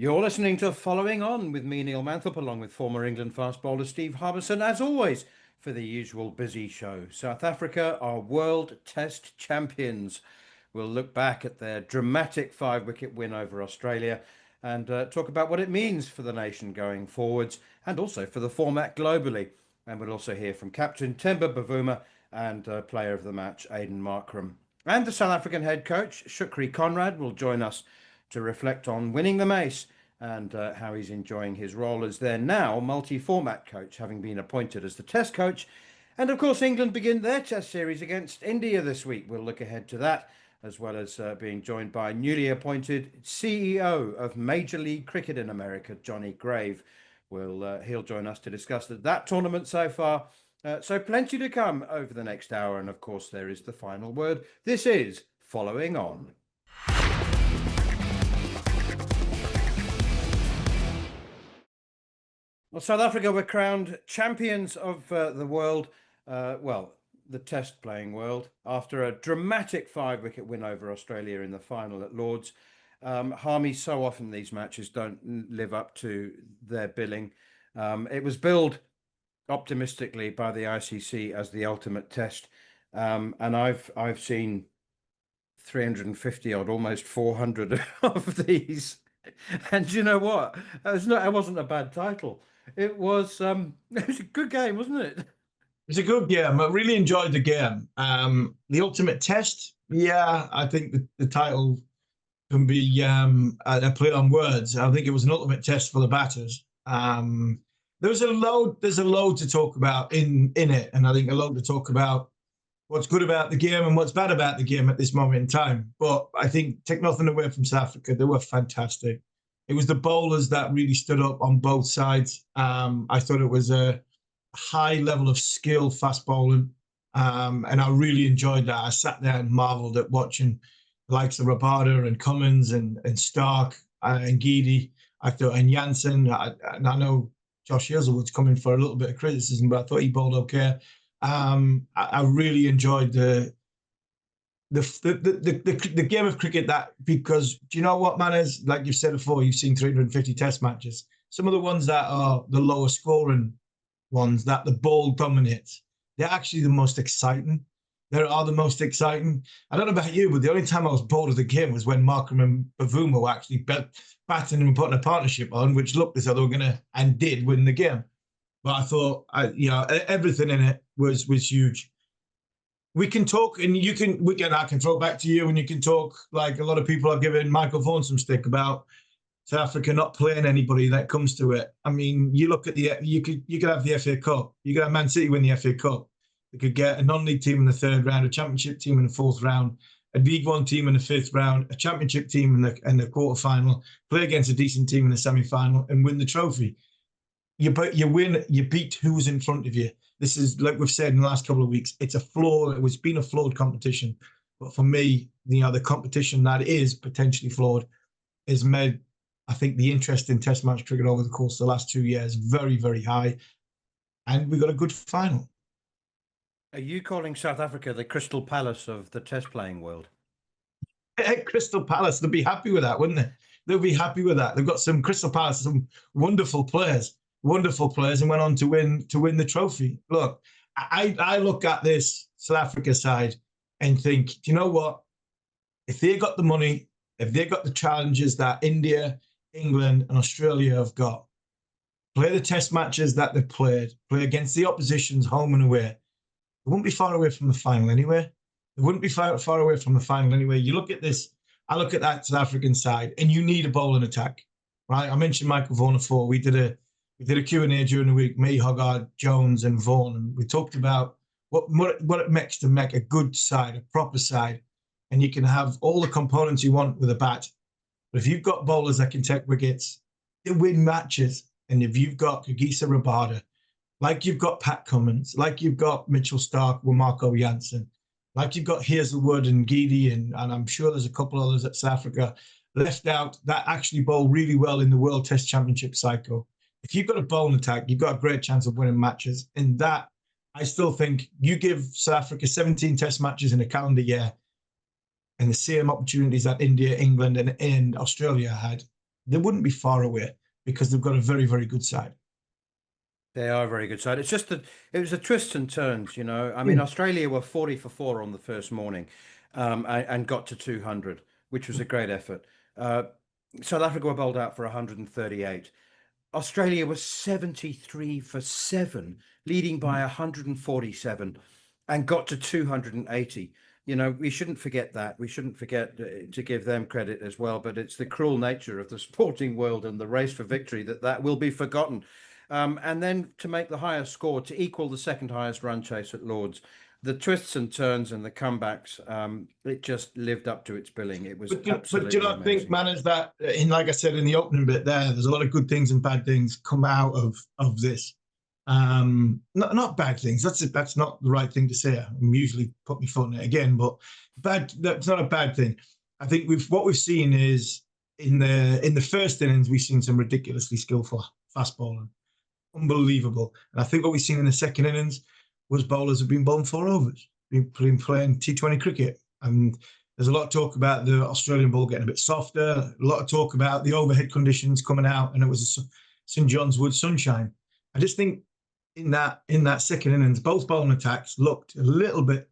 You're listening to Following On with me, Neil Manthorp, along with former England fast bowler Steve Harmison, as always, for the usual busy show. South Africa are World Test champions. We'll look back at their dramatic 5-wicket win over Australia and talk about what it means for the nation going forwards and also for the format globally. And we'll also hear from Captain Temba Bavuma and player of the match, Aidan Markram. And the South African head coach, Shukri Conrad, will join us to reflect on winning the Mace and how he's enjoying his role as their now multi-format coach, having been appointed as the Test coach. And of course, England begin their Test series against India this week. We'll look ahead to that, as well as being joined by newly appointed CEO of Major League Cricket in America, Johnny Grave. He'll join us to discuss that tournament so far. So plenty to come over the next hour. And of course, there is the final word. This is Following On. Well, South Africa were crowned champions of the world, the Test playing world, after a dramatic 5-wicket win over Australia in the final at Lord's. Harmy, so often these matches don't live up to their billing. It was billed optimistically by the ICC as the ultimate Test, and I've seen 350 odd, almost 400 of these. And you know what? It wasn't a bad title. It was a good game, wasn't it? It was a good game. I really enjoyed the game. The ultimate Test, yeah, I think the title can be a play on words. I think it was an ultimate test for the batters. There's a load to talk about in it, and I think a lot to talk about what's good about the game and what's bad about the game at this moment in time. But I think, take nothing away from South Africa, they were fantastic. It was the bowlers that really stood up on both sides. I thought it was a high level of skill, fast bowling, and I really enjoyed that. I sat there and marvelled at watching the likes of Rabada and Cummins and Stark and Geedy. I thought, and Jansen. And I know Josh Hazelwood's coming for a little bit of criticism, but I thought he bowled okay. I really enjoyed the game of cricket, that, because do you know what, man, is, like you've said before, you've seen 350 Test matches. Some of the ones that are the lower scoring ones that the ball dominates, they're actually the most exciting. They are the most exciting. I don't know about you, but the only time I was bored of the game was when Markram and Bavuma were actually batting and putting a partnership on, which looked as though they were going to and did win the game. But I thought, everything in it was huge. We can talk, and I can throw it back to you, and you can talk, like a lot of people are giving Michael Vaughan some stick about South Africa not playing anybody that comes to it. I mean, you look at you could have the FA Cup. You could have Man City win the FA Cup. They could get a non-league team in the 3rd round, a championship team in the 4th round, a League One team in the 5th round, a championship team in the quarter-final, play against a decent team in the semi-final, and win the trophy. You win, you beat who's in front of you. This is, like we've said in the last couple of weeks, it's been a flawed competition. But for me, the competition that is potentially flawed has made, I think, the interest in Test match cricket over the course of the last 2 years very, very high. And we got a good final. Are you calling South Africa the Crystal Palace of the Test playing world? Crystal Palace, they'd be happy with that, wouldn't they? They'll be happy with that. They've got some Crystal Palace, some wonderful players, and went on to win the trophy. Look, I look at this South Africa side and think, do you know what? If they got the money, if they got the challenges that India, England, and Australia have got, play the Test matches that they've played, play against the oppositions home and away, they wouldn't be far away from the final anyway. They wouldn't be far away from the final anyway. You look at this, I look at that South African side, and you need a bowling attack, right? I mentioned Michael Vaughan before. We did a Q&A during the week, me, Hoggard, Jones, and Vaughan, and we talked about what it makes to make a good side, a proper side, and you can have all the components you want with a bat. But if you've got bowlers that can take wickets, they win matches. And if you've got Kagiso Rabada, like you've got Pat Cummins, like you've got Mitchell Stark with Marco Jansen, like you've got Hazelwood and Geedy, and I'm sure there's a couple others at South Africa left out that actually bowl really well in the World Test Championship cycle. If you've got a bowling attack, you've got a great chance of winning matches. And that, I still think, you give South Africa 17 Test matches in a calendar year and the same opportunities that India, England, and Australia had, they wouldn't be far away because they've got a very, very good side. They are a very good side. It's just that it was the twists and turns, you know. I mean, Australia were 40 for 4 on the first morning, and got to 200, which was a great effort. South Africa were bowled out for 138. Australia was 73 for 7, leading by 147, and got to 280. You know, we shouldn't forget that. We shouldn't forget to give them credit as well. But it's the cruel nature of the sporting world and the race for victory that will be forgotten. And then to make the highest score, to equal the second highest run chase at Lord's, the twists and turns and the comebacks, it just lived up to its billing. It was absolutely But do you not amazing. think, man, is that, like I said in the opening bit there's a lot of good things and bad things come out of this. Not bad things. That's not the right thing to say. I'm usually put my foot in it again, but that's not a bad thing. I think what we've seen is in the first innings, we've seen some ridiculously skillful fast bowling. Unbelievable. And I think what we've seen in the second innings was bowlers have been bowling 4 overs, been playing T20 cricket. And there's a lot of talk about the Australian ball getting a bit softer, a lot of talk about the overhead conditions coming out, and it was a St John's Wood sunshine. I just think in that second innings, both bowling attacks looked a little bit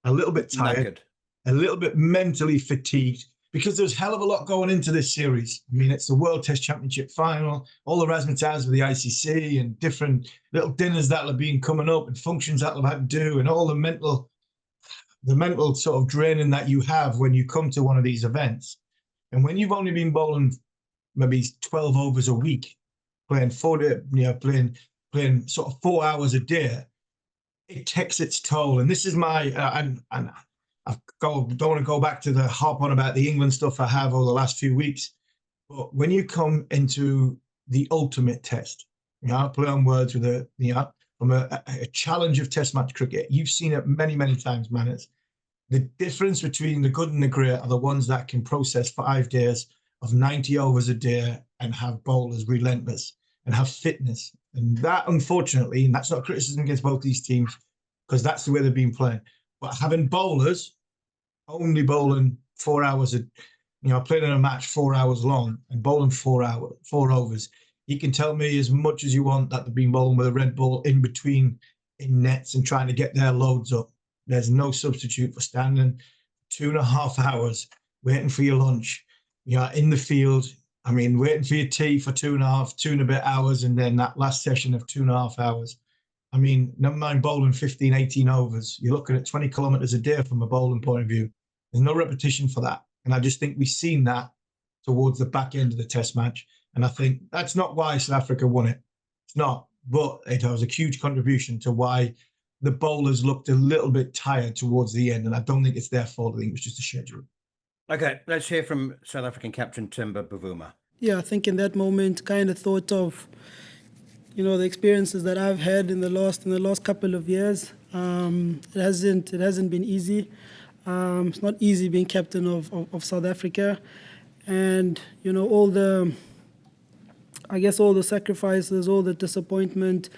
tired, Knackered. a little bit mentally fatigued, because there's hell of a lot going into this series. I mean, it's the World Test Championship final, all the razzmatazz with the ICC and different little dinners that have been coming up and functions that have had to do, and all the mental sort of draining that you have when you come to one of these events. And when you've only been bowling maybe 12 overs a week, playing sort of 4 hours a day, it takes its toll. And this is my, I don't want to go back to the harp on about the England stuff I have over the last few weeks. But when you come into the ultimate test, play on words with from a challenge of test match cricket, you've seen it many, many times, man. The difference between the good and the great are the ones that can process 5 days of 90 overs a day and have bowlers relentless and have fitness. And that, unfortunately, and that's not criticism against both these teams, because that's the way they've been playing. But having bowlers only bowling 4 hours, playing in a match 4 hours long and bowling 4 overs, you can tell me as much as you want that they've been bowling with a red ball in between in nets and trying to get their loads up. There's no substitute for standing 2.5 hours waiting for your lunch. In the field, waiting for your tea for 2 and a bit hours, and then that last session of 2.5 hours. Never mind bowling 15, 18 overs. You're looking at 20 kilometres a day from a bowling point of view. There's no repetition for that. And I just think we've seen that towards the back end of the test match. And I think that's not why South Africa won it. It's not. But it was a huge contribution to why the bowlers looked a little bit tired towards the end. And I don't think it's their fault. I think it was just a schedule. Okay, let's hear from South African captain Timber Bavuma. Yeah, I think in that moment kind of thought of the experiences that I've had in the last couple of years. It hasn't been easy. It's not easy being captain of South Africa, and all the sacrifices, all the disappointment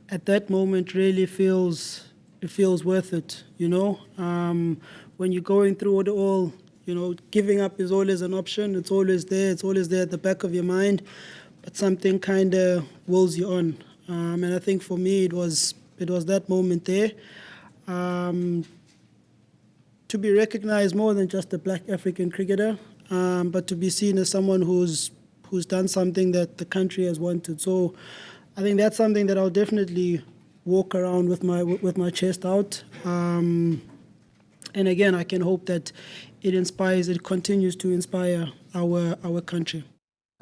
at that moment really feels worth it. When you're going through it all, giving up is always an option. It's always there. It's always there at the back of your mind. But something kind of wills you on, and I think for me it was that moment there, to be recognised more than just a black African cricketer, but to be seen as someone who's done something that the country has wanted. So I think that's something that I'll definitely walk around with my chest out, and again I can hope that it continues to inspire our country.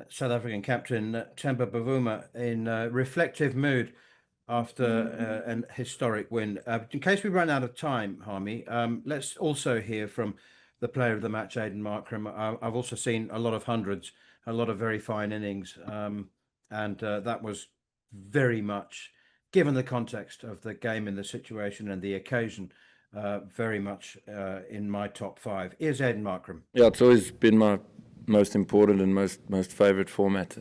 South African captain Temba Bavuma in reflective mood after an historic win. In case we run out of time, Harmy, let's also hear from the player of the match, Aiden Markram. I've also seen a lot of hundreds, a lot of very fine innings, and that was very much, given the context of the game and the situation and the occasion, very much in my top 5. Here's Aiden Markram. Yeah, it's always been my most important and most favourite format.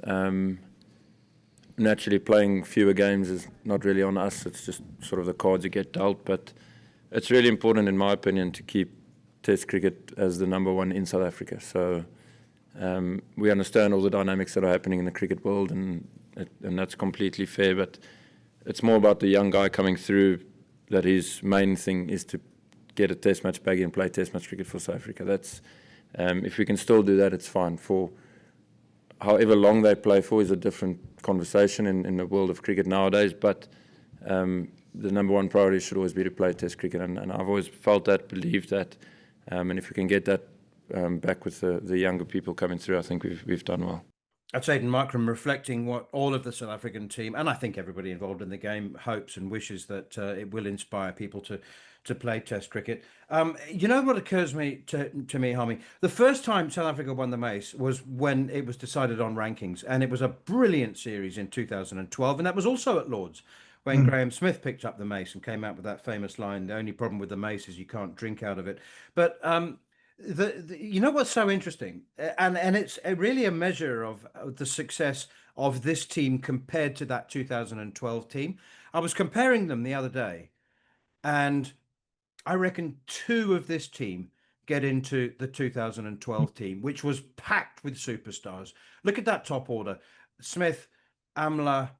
Naturally, playing fewer games is not really on us. It's just sort of the cards you get dealt. But it's really important, in my opinion, to keep Test cricket as the number one in South Africa. So we understand all the dynamics that are happening in the cricket world, and that's completely fair. But it's more about the young guy coming through, that his main thing is to get a test match bag and play test match cricket for South Africa. That's if we can still do that, it's fine. For however long they play for is a different conversation in the world of cricket nowadays, but the number one priority should always be to play test cricket, and I've always felt that, believed that, and if we can get that back with the younger people coming through, I think we've done well. That's Aidan Markram reflecting what all of the South African team, and I think everybody involved in the game, hopes and wishes that it will inspire people to play Test cricket. You know what occurs to me, Harmy? The first time South Africa won the Mace was when it was decided on rankings, and it was a brilliant series in 2012, and that was also at Lord's, when Graham Smith picked up the Mace and came out with that famous line, "The only problem with the Mace is you can't drink out of it." But you know what's so interesting, and it's really a measure of the success of this team compared to that 2012 team. I was comparing them the other day, and I reckon two of this team get into the 2012 team, which was packed with superstars. Look at that top order: Smith, Amla,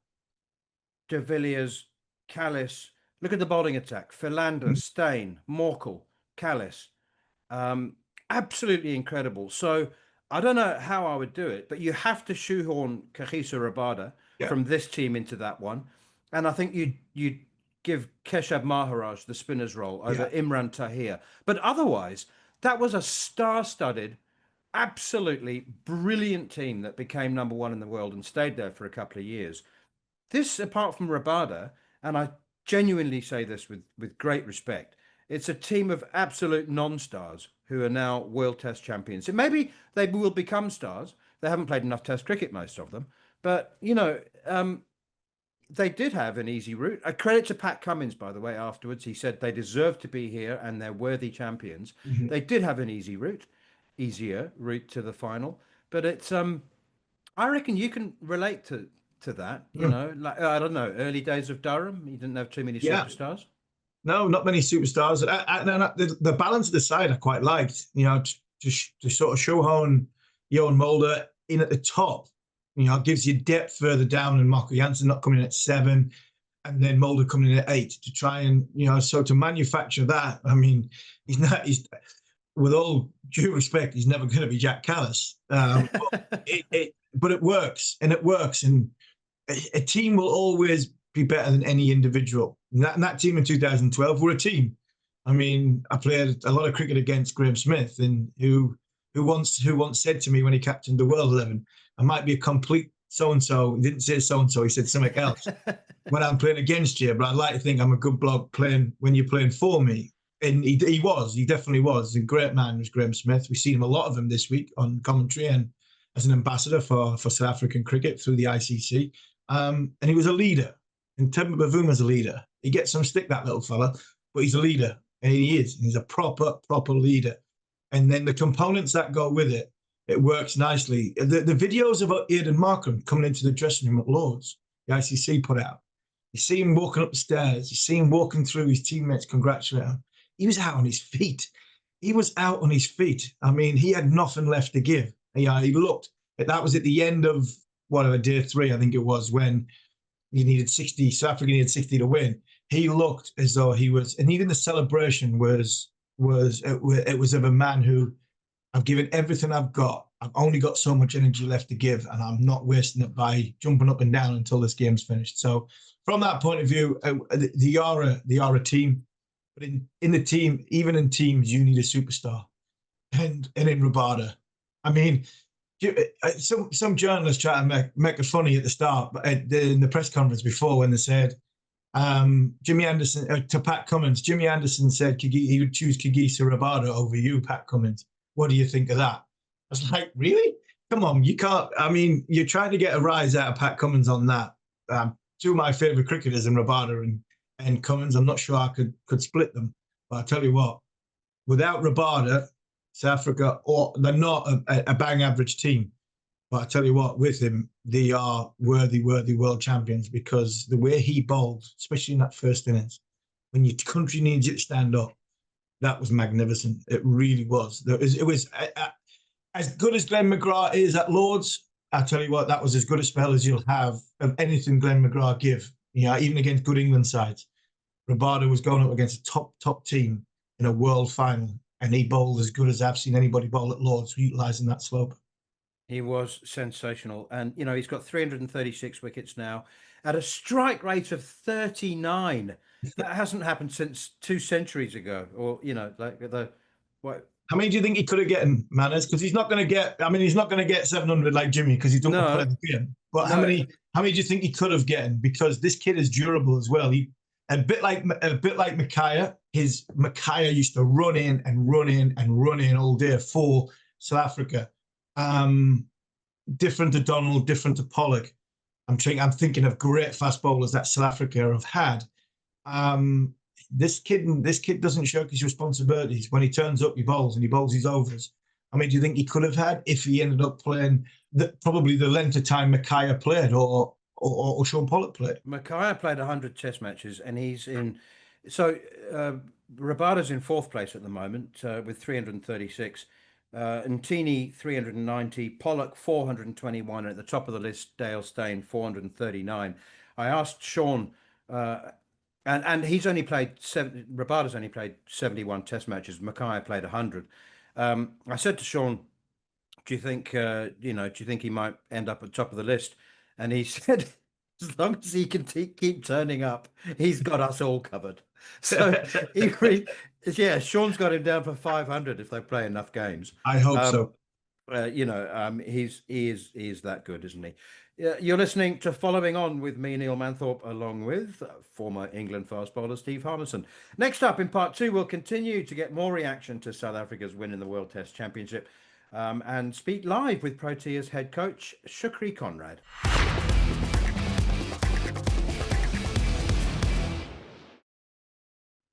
De Villiers, Callis. Look at the bowling attack: Philander, Steyn, Morkel, Callis. Absolutely incredible. So I don't know how I would do it, but you have to shoehorn Kagiso Rabada from this team into that one. And I think you'd give Keshav Maharaj the spinner's role over Imran Tahir. But otherwise, that was a star-studded, absolutely brilliant team that became number one in the world and stayed there for a couple of years. This, apart from Rabada, and I genuinely say this with great respect, it's a team of absolute non-stars who are now World Test champions. So maybe they will become stars. They haven't played enough Test cricket, most of them. But, you know, they did have an easy route. A credit to Pat Cummins, by the way, afterwards. He said they deserve to be here and they're worthy champions. They did have an easier route to the final. But it's, I reckon you can relate to that. You know, like, I don't know, early days of Durham, you didn't have too many superstars. No, not many superstars. The balance of the side I quite liked. You know, to sort of shoehorn Johan Mulder in at the top. You know, gives you depth further down, and Marco Jansen not coming in at 7, and then Mulder coming in at 8 to try and, you know, so to manufacture that. I mean, he's with all due respect, he's never going to be Jack Callis. But it works, and a team will always be better than any individual. And that team in 2012 were a team. I mean, I played a lot of cricket against Graham Smith, and who once said to me when he captained the World 11, I might be a complete so-and-so. He didn't say so-and-so, he said something else when I'm playing against you, but I'd like to think I'm a good bloke playing when you're playing for me. And he definitely was. A great man was Graham Smith. We've seen him a lot of him this week on commentary and as an ambassador for South African cricket through the ICC. And he was a leader. And Temba Bavuma's a leader. He gets some stick, that little fella, but he's a leader. And he is. He's a proper leader. And then the components that go with it, it works nicely. The videos of Aidan Markram coming into the dressing room at Lord's, the ICC put out, you see him walking up the stairs, you see him walking through, his teammates congratulate him. He was out on his feet. I mean, he had nothing left to give. He looked, that was at the end of, day 3, I think it was, when you needed 60, South Africa needed 60 to win. He looked as though he was, and even the celebration was of a man who, I've given everything I've got. I've only got so much energy left to give, and I'm not wasting it by jumping up and down until this game's finished. So from that point of view, they are a team. But in the team, even in teams, you need a superstar. And in Rabada, I mean, some journalists try to make it funny at the start, but in the press conference before when they said, Jimmy Anderson, to Pat Cummins, Jimmy Anderson said he would choose Kagiso Rabada over you, Pat Cummins. What do you think of that? I was like, really? Come on, you can't. I mean, you're trying to get a rise out of Pat Cummins on that. Two of my favourite cricketers in Rabada and Cummins. I'm not sure I could split them. But I tell you what, without Rabada, South Africa, they're not a bang average team. But I tell you what, with him, they are worthy world champions, because the way he bowled, especially in that first innings, when your country needs you to stand up, that was magnificent. It really was. As good as Glenn McGrath is at Lords, I tell you what, that was as good a spell as you'll have of anything Glenn McGrath give. Even against good England sides. Rabada was going up against a top team in a world final, and he bowled as good as I've seen anybody bowl at Lords, utilising that slope. He was sensational. And, he's got 336 wickets now at a strike rate of 39. That hasn't happened since 2 centuries ago. Or, what? How many do you think he could have gotten, Manners? Because he's not going to get, he's not going to get 700 like Jimmy because he's not going to play the game. But how many do you think he could have gotten? Because this kid is durable as well. A bit like Micaiah. Micaiah used to run in all day for South Africa. Different to Donald, different to Pollock. I'm thinking of great fast bowlers that South Africa have had. This kid doesn't shirk his responsibilities. When he turns up, he bowls his overs. Do you think he could have had if he ended up playing probably the length of time Micaiah played or Sean Pollock played? Micaiah played 100 Test matches, and he's in. So Rabada's in 4th place at the moment with 336. Ntini 390, Pollock 421, and at the top of the list Dale Steyn 439. I asked Sean, and he's only played Rabada's only played 71 Test matches. Micaiah played 100. I said to Sean, do you think he might end up at the top of the list? And he said, as long as he can keep turning up, he's got us all covered. So Sean's got him down for 500 if they play enough games. I hope so. He is that good, isn't he? You're listening to Following On with me, Neil Manthorp, along with former England fast bowler Steve Harmison. Next up in part 2, we'll continue to get more reaction to South Africa's win in the World Test Championship and speak live with Proteas head coach Shukri Conrad.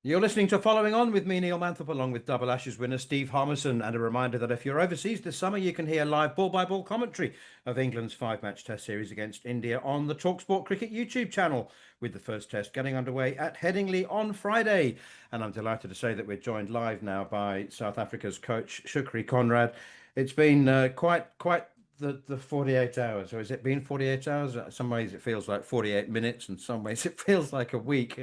You're listening to Following On with me, Neil Manthorp, along with Double Ashes winner Steve Harmison. And a reminder that if you're overseas this summer, you can hear live ball-by-ball commentary of England's 5-match Test series against India on the talkSPORT Cricket YouTube channel, with the first Test getting underway at Headingley on Friday. And I'm delighted to say that we're joined live now by South Africa's coach, Shukri Conrad. It's been quite the 48 hours, or has it been 48 hours? In some ways it feels like 48 minutes, and some ways it feels like a week.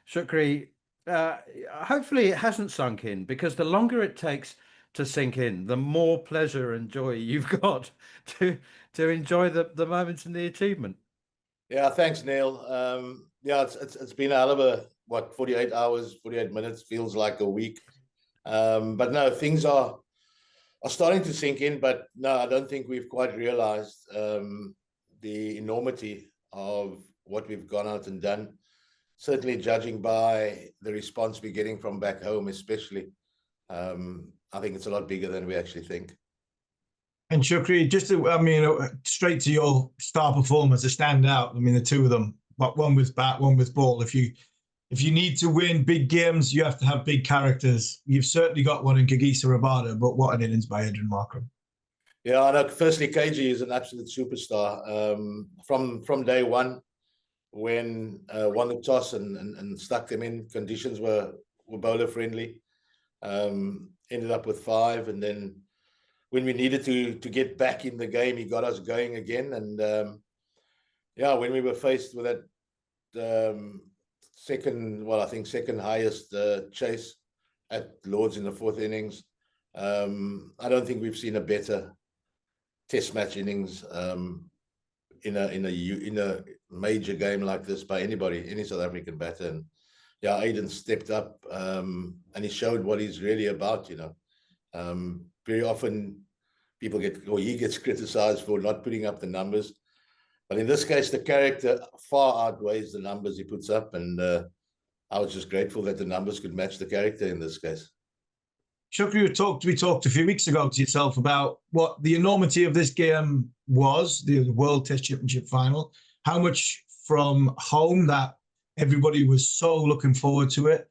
Shukri, hopefully it hasn't sunk in, because the longer it takes to sink in, the more pleasure and joy you've got to enjoy the moments and the achievement. Yeah, thanks, Neil. It's been a hell of a 48 hours, 48 minutes feels like a week. But no, things are starting to sink in, but no, I don't think we've quite realized the enormity of what we've gone out and done. Certainly judging by the response we're getting from back home, especially, I think it's a lot bigger than we actually think. And Shukri, straight to your star performers, to stand out. The two of them, but one with bat, one with ball. If you need to win big games, you have to have big characters. You've certainly got one in Kagiso Rabada, but what an innings by Adrian Markram. Yeah, I know. Firstly, KG is an absolute superstar. From day one, when won the toss and stuck them in, conditions were bowler friendly. Ended up with 5, and then when we needed to get back in the game, he got us going again. And when we were faced with that second highest chase at Lords in the 4th innings, I don't think we've seen a better Test match innings in a major game like this by any South African batter. And Aiden stepped up and he showed what he's really about. Very often he gets criticized for not putting up the numbers, but in this case the character far outweighs the numbers he puts up, and I was just grateful that the numbers could match the character in this case. Shukri, we talked a few weeks ago to yourself about what the enormity of this game was, the World Test Championship final, how much from home that everybody was so looking forward to it.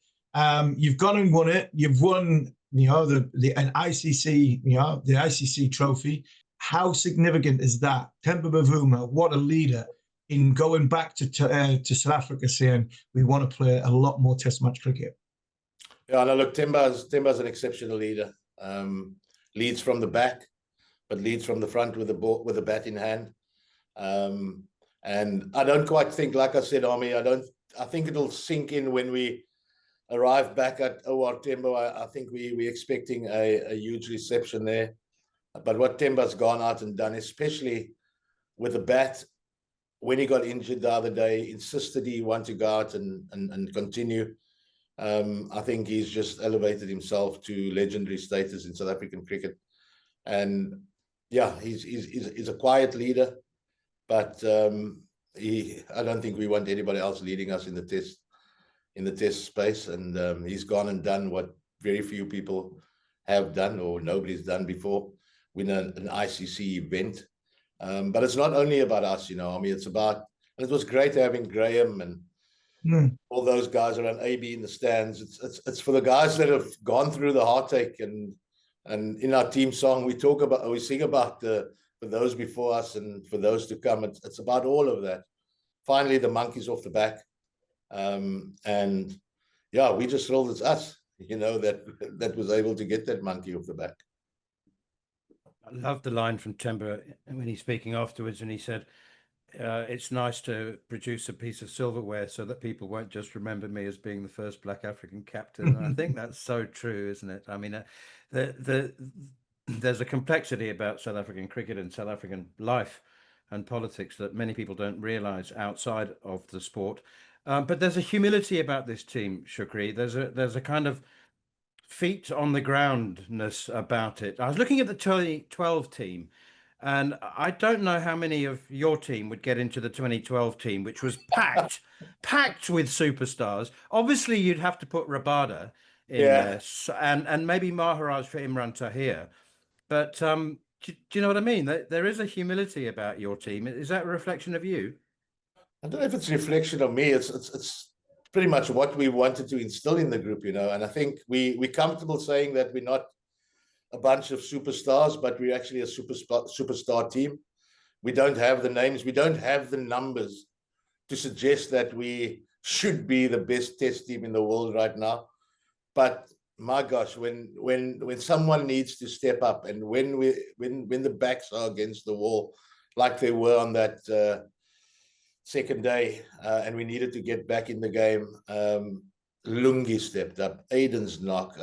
You've gone and won it. You've won, an ICC, the ICC trophy. How significant is that? Temba Bavuma, what a leader in going back to South Africa, saying we want to play a lot more Test match cricket. Yeah, no, look, Temba's an exceptional leader. Leads from the back. but leads from the front with the ball, with the bat in hand. And I don't quite think, like I said, Army, I think it'll sink in when we arrive back at OR Tembo. I think we're expecting a huge reception there. But what Temba's gone out and done, especially with the bat, when he got injured the other day, insisted he wanted to go out and continue. I think he's just elevated himself to legendary status in South African cricket. And yeah, he's a quiet leader, but I don't think we want anybody else leading us in the test space. And he's gone and done what very few people have done, or nobody's done before, win an ICC event. But it's not only about us, you know. I mean, it's about, and it was great having Graham and all those guys around AB in the stands. It's for the guys that have gone through the heartache, and in our team song we sing about for those before us and for those to come. It's about all of that. Finally, the monkey's off the back, and yeah, we just thrilled it's us, you know, that was able to get that monkey off the back. I love the line from Temba when he's speaking afterwards, and he said, it's nice to produce a piece of silverware so that people won't just remember me as being the first Black African captain. And I think that's so true, isn't it? I mean, there's a complexity about South African cricket and South African life and politics that many people don't realize outside of the sport. But there's a humility about this team, Shukri. There's a kind of feet on the groundness about it. I was looking at the 2012 team, and I don't know how many of your team would get into the 2012 team, which was packed with superstars. Obviously, you'd have to put Rabada in there, and maybe Maharaj for Imran Tahir. But do you know what I mean? There is a humility about your team. Is that a reflection of you? I don't know if it's a reflection of me. It's pretty much what we wanted to instill in the group, you know. And I think we're comfortable saying that we're not a bunch of superstars, but we're actually a superstar team. We don't have the names, we don't have the numbers to suggest that we should be the best test team in the world right now. But my gosh, when someone needs to step up, and when the backs are against the wall, like they were on that second day, and we needed to get back in the game, Lungi stepped up, Aiden's knock.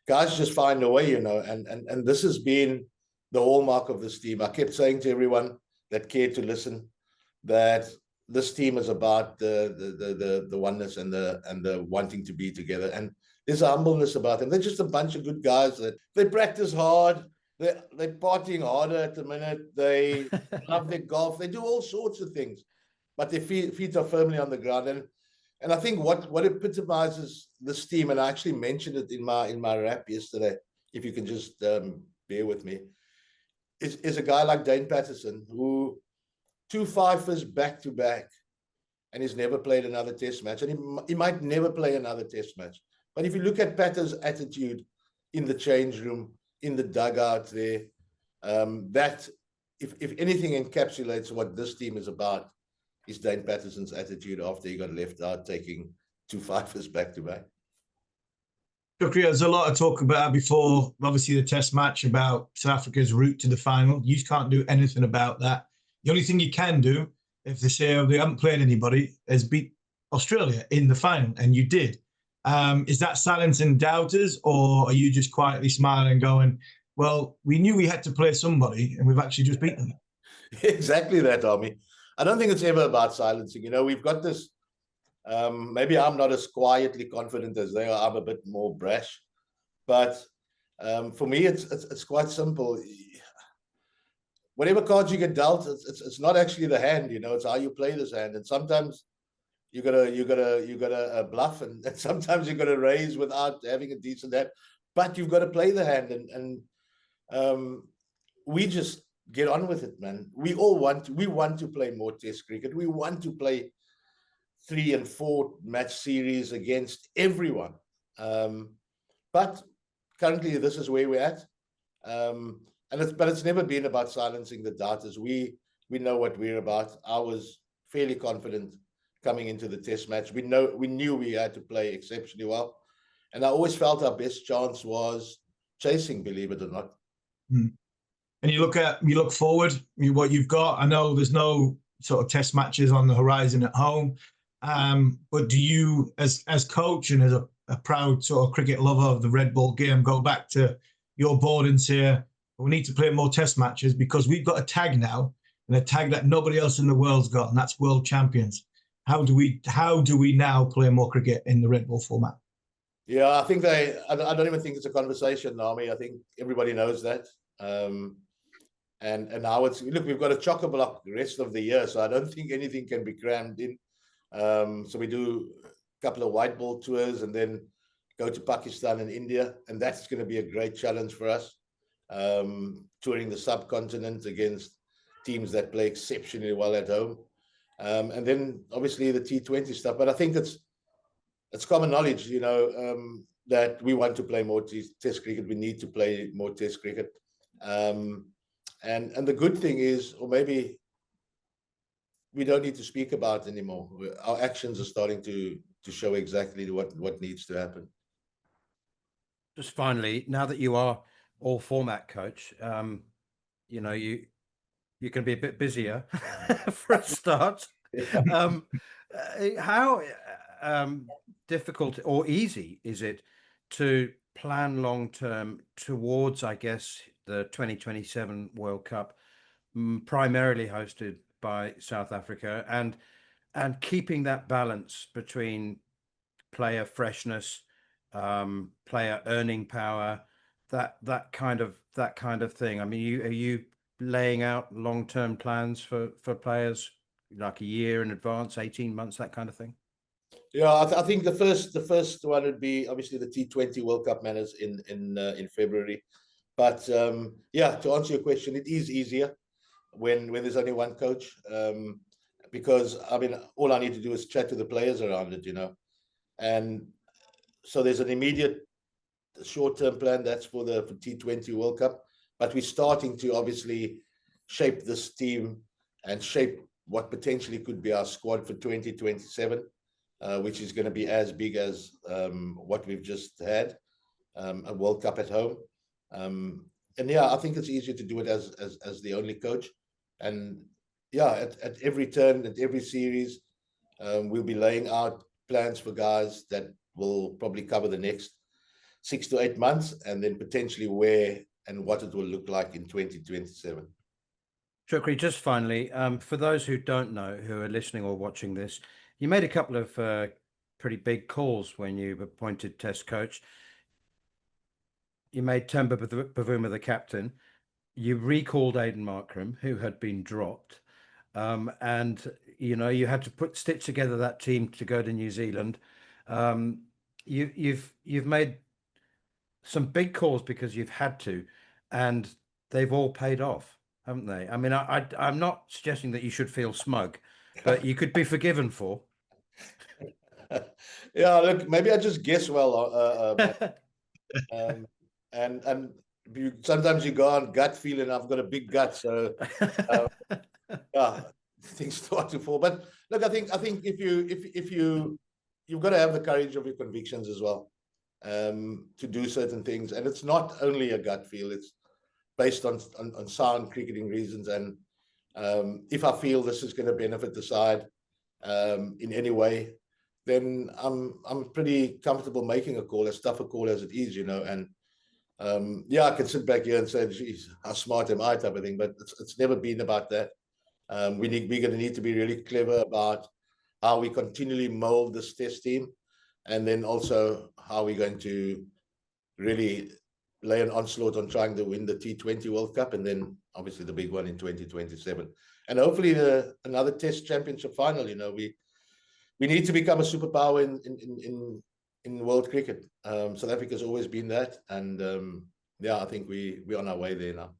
Guys just find a way, you know, and this has been the hallmark of this team. I kept saying to everyone that cared to listen that this team is about the oneness and the wanting to be together. And there's a humbleness about them. They're just a bunch of good guys that they practice hard. They're partying harder at the minute. They love their golf. They do all sorts of things, but their feet are firmly on the ground. And I think what epitomizes this team, and I actually mentioned it in my rap yesterday, if you can just bear with me, is a guy like Dane Patterson, who 2 fifers back to back, and he's never played another test match, and he might never play another test match. But if you look at Patter's attitude in the change room, in the dugout there, that if anything encapsulates what this team is about, is Dane Patterson's attitude after he got left out, taking 2 fifers back to back. Shukri, there's a lot of talk about before, obviously, the test match about South Africa's route to the final. You can't do anything about that. The only thing you can do, if they say they haven't played anybody, is beat Australia in the final, and you did. Is that silencing doubters, or are you just quietly smiling and going, well, we knew we had to play somebody, and we've actually just beaten them? Exactly that, Army. I don't think it's ever about silencing. You know, we've got this, maybe I'm not as quietly confident as they are. I'm a bit more brash. But for me, it's quite simple. Whatever cards you get dealt, it's not actually the hand, you know, it's how you play this hand. And sometimes you gotta bluff, and sometimes you gotta raise without having a decent hand. But you've got to play the hand, and we just get on with it, man. We want to play more test cricket. We want to play 3 and 4 match series against everyone. But currently this is where we're at. But it's never been about silencing the doubters. We know what we're about. I was fairly confident coming into the test match. We knew we had to play exceptionally well. And I always felt our best chance was chasing, believe it or not. and you look forward, what you've got. I know there's no sort of test matches on the horizon at home, but do you, as coach and as a proud sort of cricket lover of the red ball game, go back to your board and say, we need to play more test matches because we've got a tag now, and a tag that nobody else in the world's got, and that's world champions. How do we now play more cricket in the red ball format? Yeah, I think I don't even think it's a conversation, Nami. I think everybody knows that. And now it's, look, we've got a chock-a-block the rest of the year, so I don't think anything can be crammed in. So we do a couple of white ball tours and then go to Pakistan and India, and that's going to be a great challenge for us. Touring the subcontinent against teams that play exceptionally well at home. And then obviously the T20 stuff, but I think it's common knowledge, that we want to play more test cricket. We need to play more test cricket. And the good thing is, or maybe we don't need to speak about it anymore. Our actions are starting to show exactly what needs to happen. Just finally, now that you are all format coach, you can be a bit busier for a start. How difficult or easy is it to plan long term towards, I guess, the 2027 World Cup, primarily hosted by South Africa, and keeping that balance between player freshness, player earning power, that kind of thing? I mean, are you laying out long-term plans for players like a year in advance, 18 months, that kind of thing? Yeah, I think the first one would be obviously the T20 World Cup matters in February. But yeah, to answer your question, it is easier when there's only one coach, because I mean, all I need to do is chat to the players around it, and so there's an immediate short-term plan that's for the T20 World Cup, but we're starting to obviously shape this team and shape what potentially could be our squad for 2027, which is going to be as big as what we've just had, a World Cup at home. And yeah, I think it's easier to do it as the only coach. And yeah, at every turn, at every series, we'll be laying out plans for guys that will probably cover the next 6 to 8 months, and then potentially where and what it will look like in 2027. Shukri, just finally, for those who don't know, who are listening or watching this, you made a couple of pretty big calls when you appointed Test coach. You made Temba Bavuma the captain. You recalled Aidan Markram, who had been dropped, and you had to stitch together that team to go to New Zealand. You've made some big calls because you've had to, and they've all paid off, haven't they? I mean, I'm not suggesting that you should feel smug, but you could be forgiven for. Yeah, look, maybe I just guess well, and sometimes you go on gut feeling. I've got a big gut, so yeah, things start to fall. But look, I think if you've got to have the courage of your convictions as well, to do certain things, and it's not only a gut feel; it's based on sound cricketing reasons. And if I feel this is going to benefit the side in any way, then I'm pretty comfortable making a call, as tough a call as it is, And yeah, I can sit back here and say, "Geez, how smart am I?" type of thing, but it's never been about that. We're going to need to be really clever about how we continually mold this test team, and then also how we're going to really lay an onslaught on trying to win the T20 World Cup, and then obviously the big one in 2027, and hopefully another Test Championship final. We need to become a superpower in world cricket. South Africa's always been that, and yeah, I think we're on our way there now.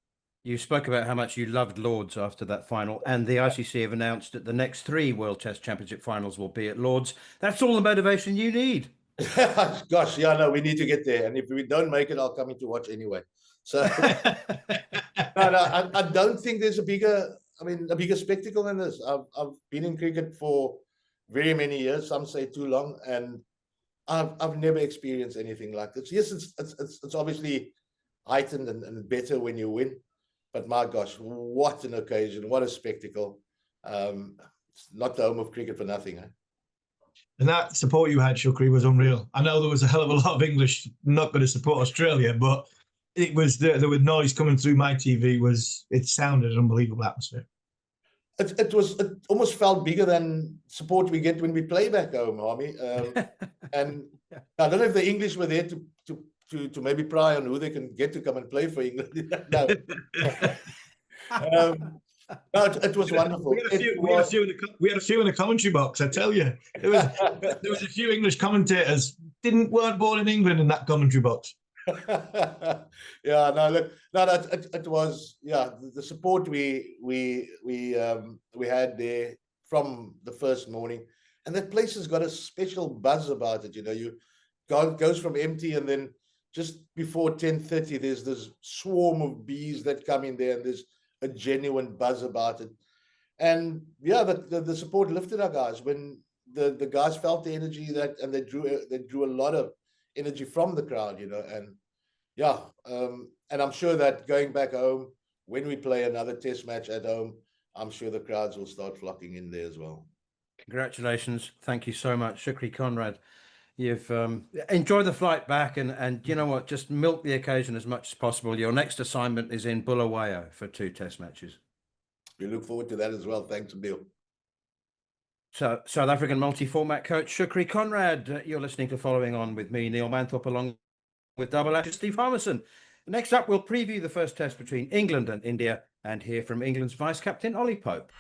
You spoke about how much you loved Lords after that final, and the ICC have announced that the next 3 World Test Championship finals will be at Lords. That's all the motivation you need. Gosh, yeah, no, we need to get there, and if we don't make it, I'll come in to watch anyway. So no, I don't think there's a bigger spectacle than this. I've been in cricket for very many years. Some say too long, and I've never experienced anything like this. Yes, it's obviously heightened and better when you win, But my gosh, what an occasion, what a spectacle. It's not the home of cricket for nothing. Eh? And that support you had, Shukri, was unreal. I know there was a hell of a lot of English not going to support Australia, but it was there was noise coming through my TV. It sounded an unbelievable atmosphere. It almost felt bigger than support we get when we play back home, Harmy. And I don't know if the English were there to maybe pry on who they can get to come and play for England. No. No, it was wonderful. We had a few in the commentary box. I tell you, there was a few English commentators weren't born in England in that commentary box. Yeah, no, look, no, it was, yeah, the support we had there from the first morning, and that place has got a special buzz about it. You know, goes from empty, and then just before 10:30, there's this swarm of bees that come in there, and there's a genuine buzz about it. And yeah, the support lifted our guys when the guys felt the energy and they drew a lot of energy from the crowd, you know. And yeah, and I'm sure that going back home, when we play another test match at home, I'm sure the crowds will start flocking in there as well. Congratulations. Thank you so much, Shukri Conrad. You've enjoyed the flight back, and you know what, just milk the occasion as much as possible. Your next assignment is in Bulawayo for 2 test matches. We look forward to that as well. Thanks, Bill. So, South African multi-format coach Shukri Conrad, you're listening to Following On with me, Neil Manthorp, along with Double Ash, Steve Harmison. Next up, we'll preview the first test between England and India and hear from England's vice-captain, Ollie Pope.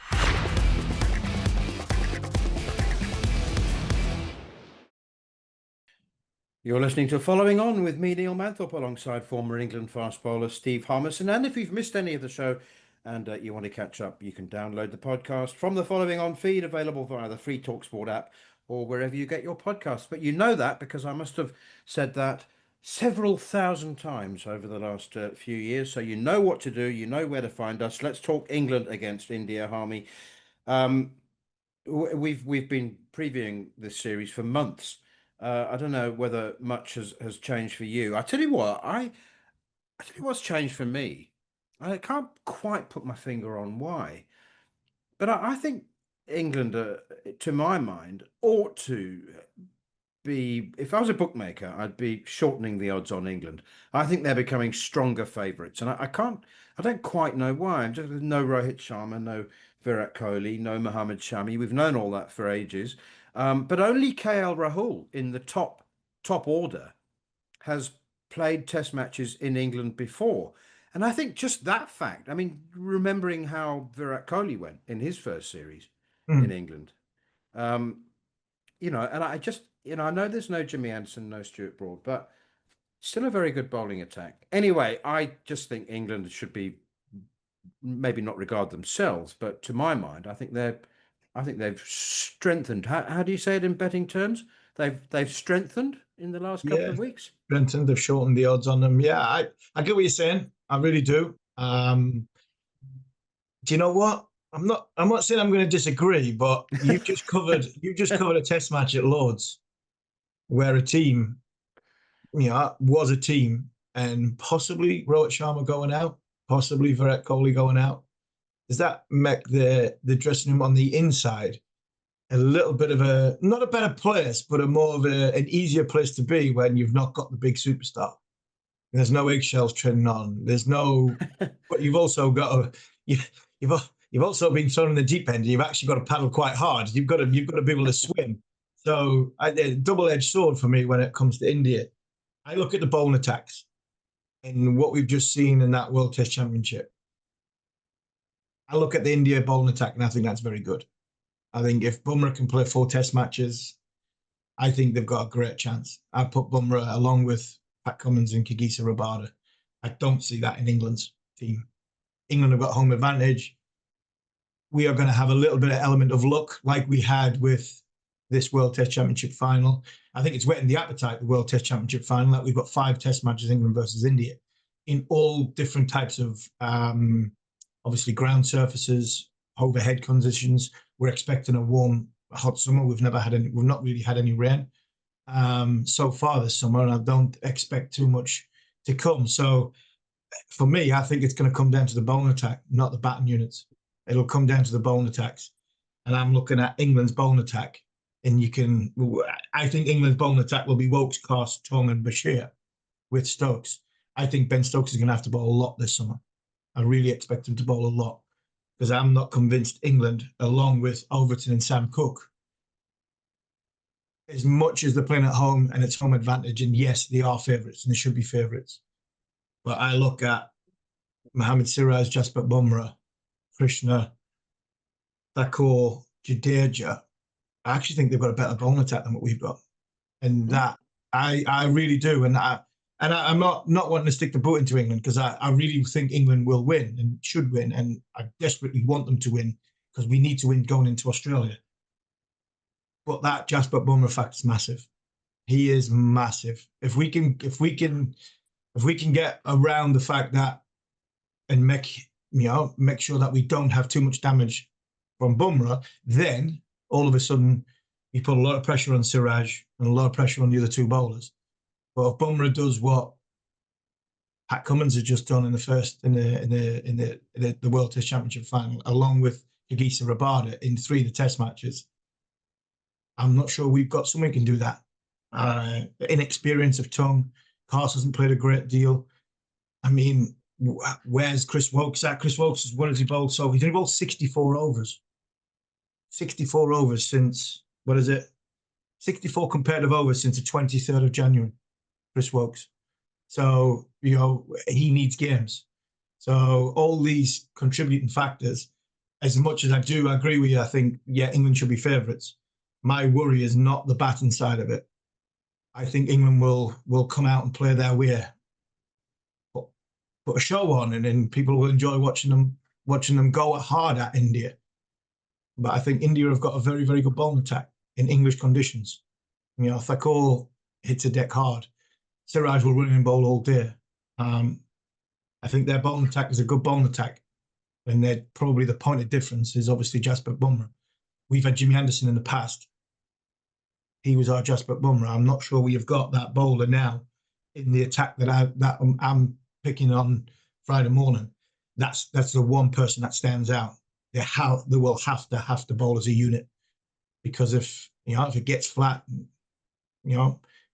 You're listening to Following On with me, Neil Manthorp, alongside former England fast bowler Steve Harmison. And if you've missed any of the show and you want to catch up, you can download the podcast from the Following On feed, available via the free talkSPORT app or wherever you get your podcasts. But you know that because I must have said that several thousand times over the last few years. So you know what to do. You know where to find us. Let's talk England against India, Harmy. We've been previewing this series for months. I don't know whether much has changed for you. I tell you what, I tell you what's changed for me. I can't quite put my finger on why, but I think England, to my mind, ought to be. If I was a bookmaker, I'd be shortening the odds on England. I think they're becoming stronger favourites, and I don't quite know why. I'm just no Rohit Sharma, no Virat Kohli, no Mohammad Shami. We've known all that for ages. But only KL Rahul in the top order has played test matches in England before. And I think just that fact, I mean, remembering how Virat Kohli went in his first series in England, you know, and I just, you know, I know there's no Jimmy Anderson, no Stuart Broad, but still a very good bowling attack. Anyway, I just think England should be, maybe not regard themselves, but to my mind, I think they've strengthened. How do you say it in betting terms? They've strengthened in the last couple of weeks. Strengthened. They've shortened the odds on them. Yeah, I get what you're saying. I really do. Do you know what? I'm not saying I'm going to disagree, but you've just covered a test match at Lords where a team, you know, was a team, and possibly Rohit Sharma going out, possibly Virat Kohli going out. Does that make the dressing room on the inside a little bit of not a better place, but a more of an easier place to be when you've not got the big superstar? There's no eggshells treading on. There's no, but you've also got you've also been thrown in the deep end. And you've actually got to paddle quite hard. You've got to be able to swim. So a double-edged sword for me when it comes to India. I look at the bowling attacks and what we've just seen in that World Test Championship. I look at the India bowling attack and I think that's very good. I think if Bumrah can play 4 test matches, I think they've got a great chance. I put Bumrah along with Pat Cummins and Kagisa Rabada. I don't see that in England's team. England have got home advantage. We are going to have a little bit of element of luck like we had with this World Test Championship final. I think it's whetting the appetite, the World Test Championship final, that we've got 5 test matches, England versus India, in all different types of obviously ground surfaces, overhead conditions. We're expecting a warm, hot summer. We've not really had any rain so far this summer, and I don't expect too much to come. So for me, I think it's going to come down to the bowling attack, not the batting units. It'll come down to the bowling attacks. And I'm looking at England's bowling attack. And I think England's bowling attack will be Wokes, Carse, Tongue and Bashir with Stokes. I think Ben Stokes is going to have to bowl a lot this summer. I really expect him to bowl a lot because I'm not convinced England, along with Overton and Sam Cook, as much as they're playing at home and it's home advantage, and yes, they are favourites and they should be favourites. But I look at Mohammad Siraj, Jasprit Bumrah, Krishna, Thakur, Jadeja. I actually think they've got a better bowling attack than what we've got. And that, I really do. And I'm not wanting to stick the boot into England because I really think England will win and should win. And I desperately want them to win because we need to win going into Australia. But that Jasprit Bumrah fact is massive. He is massive. If we can get around the fact that and make sure that we don't have too much damage from Bumrah, then all of a sudden you put a lot of pressure on Siraj and a lot of pressure on the other two bowlers. But if Bumrah does what Pat Cummins has just done in the World Test Championship final, along with Hagisa Rabada in 3 of the Test matches, I'm not sure we've got someone who can do that. Inexperience of Tongue. Carse hasn't played a great deal. I mean, where's Chris Wokes at? Chris Wokes, what has he bowled? So he's only bowled 64 overs. 64 overs since, 64 competitive overs since the 23rd of January, Chris Wokes. So, he needs games. So all these contributing factors, as much as I do agree with you, I think, England should be favourites. My worry is not the batting side of it. I think England will come out and play their way, put a show on, and then people will enjoy watching them go hard at India. But I think India have got a very, very good bowling attack in English conditions. Thakur hits a deck hard. Siraj will run and bowl all day. I think their bowling attack is a good bowling attack. And probably the point of difference is obviously Jasprit Bumrah. We've had Jimmy Anderson in the past. He was our Jasprit Bumrah. I'm not sure we have got that bowler now in the attack that I'm picking on Friday morning. That's the one person that stands out. They will have to bowl as a unit, because if it gets flat,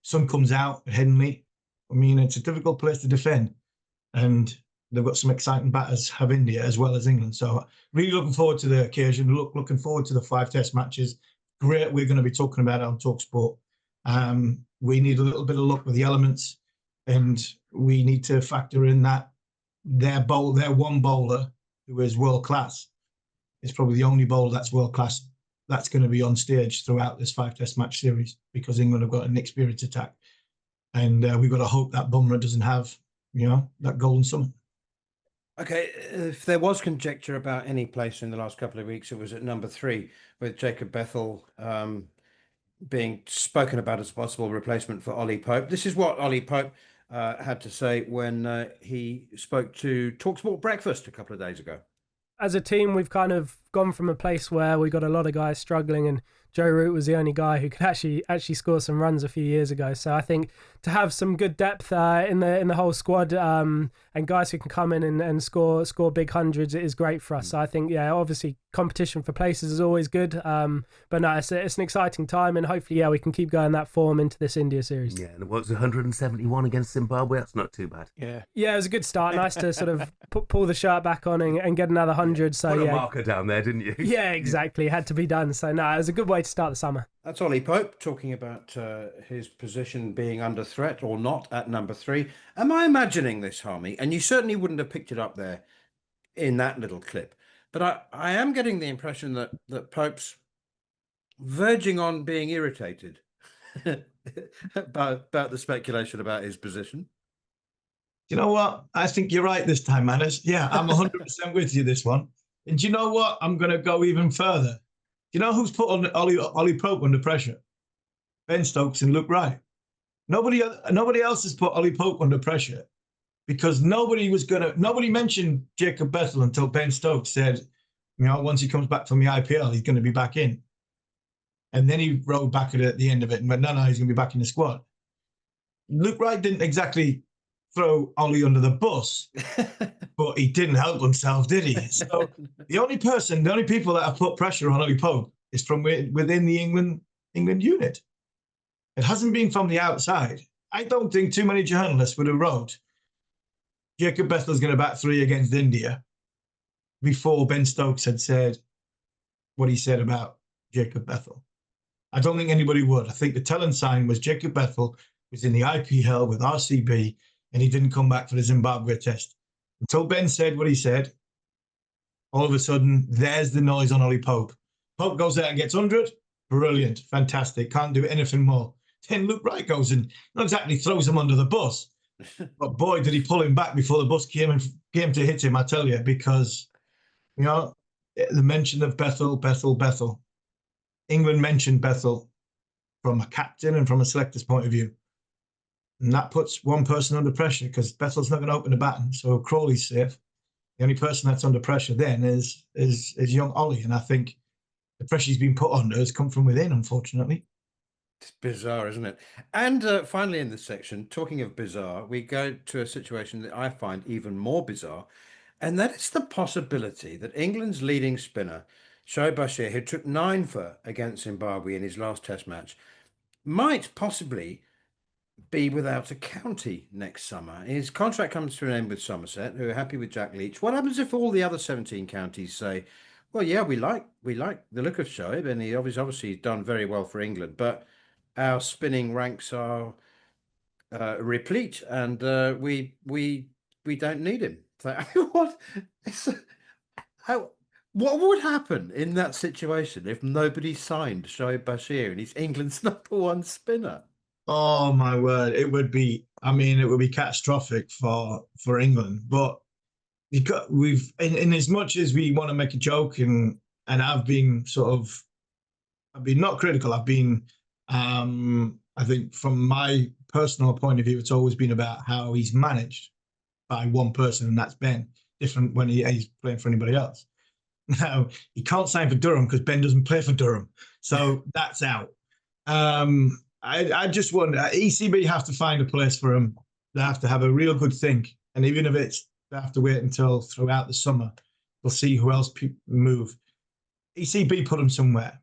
sun comes out at Henley, it's a difficult place to defend, and they've got some exciting batters, have India as well as England. So really looking forward to the occasion. Looking forward to the 5 Test matches. Great, we're going to be talking about it on talkSPORT. We need a little bit of luck with the elements, and we need to factor in that their one bowler who is world class. It's probably the only bowler that's world class that's going to be on stage throughout this 5 Test match series, because England have got an experienced attack, and we've got to hope that Bumrah doesn't have that golden summer. Okay, if there was conjecture about any place in the last couple of weeks, it was at number 3, with Jacob Bethel being spoken about as a possible replacement for Ollie Pope. This is what Ollie Pope had to say when he spoke to talkSPORT Breakfast a couple of days ago. As a team, we've kind of gone from a place where we got a lot of guys struggling, and Joe Root was the only guy who could actually score some runs a few years ago. So I think to have some good depth in the whole squad, and guys who can come in and score big hundreds, is great for us. So I think, obviously competition for places is always good. But no, it's an exciting time, and hopefully, we can keep going that form into this India series. Yeah, and it was 171 against Zimbabwe. That's not too bad. Yeah, it was a good start. Nice to sort of pull the shirt back on and get another 100. So put a marker down there, didn't you? Yeah, exactly. Had to be done. So no, it was a good way to start the summer. That's Ollie Pope talking about his position being under threat or not at number 3. Am I imagining this, Harmy? And you certainly wouldn't have picked it up there in that little clip. But I am getting the impression that Pope's verging on being irritated about the speculation about his position. You know what? I think you're right this time, Manners. Yeah, I'm 100% with you this one. And do you know what? I'm going to go even further. You know who's put on Ollie Pope under pressure? Ben Stokes and Luke Wright. Nobody else has put Ollie Pope under pressure, because nobody mentioned Jacob Bethel until Ben Stokes said, once he comes back from the IPL, he's going to be back in. And then he rode back at the end of it and went, no, he's going to be back in the squad. Luke Wright didn't exactly throw Ollie under the bus, but he didn't help himself, did he? So the only people that have put pressure on Ollie Pope is from within the England unit. It hasn't been from the outside. I don't think too many journalists would have wrote Jacob Bethel's going to bat 3 against India before Ben Stokes had said what he said about Jacob Bethel. I don't think anybody would. I think the telling sign was Jacob Bethel was in the IPL with RCB and he didn't come back for the Zimbabwe test. Until Ben said what he said, all of a sudden, there's the noise on Ollie Pope. Pope goes out and gets 100. Brilliant. Fantastic. Can't do anything more. Then Luke Wright goes and not exactly throws him under the bus, but boy, did he pull him back before the bus came to hit him, I tell you, because, you know, the mention of Bethel. England mentioned Bethel from a captain and from a selector's point of view. And that puts one person under pressure because Bethel's not going to open the baton, so Crawley's safe. The only person that's under pressure then is young Ollie, and I think the pressure he's been put under has come from within, unfortunately. It's bizarre, isn't it? And finally in this section, talking of bizarre, we go to a situation that I find even more bizarre, and that is the possibility that England's leading spinner, Shoaib Bashir, who took 9 for against Zimbabwe in his last test match, might possibly be without a county next summer. His contract comes to an end with Somerset, who are happy with Jack Leach. What happens if all the other 17 counties say, well, yeah, we like the look of Shoaib, and he obviously done very well for England, but our spinning ranks are replete, and we don't need him. So, what would happen in that situation if nobody signed Shoaib Bashir and he's England's #1 spinner? Oh my word! It would be catastrophic for England. But in as much as we want to make a joke, and I've been not critical. I've been I think from my personal point of view, it's always been about how he's managed by one person, and that's Ben. Different when he's playing for anybody else. Now, he can't sign for Durham because Ben doesn't play for Durham. So that's out. I just wonder, ECB have to find a place for him. They have to have a real good think. And even if they have to wait until throughout the summer, we'll see who else move. ECB put him somewhere.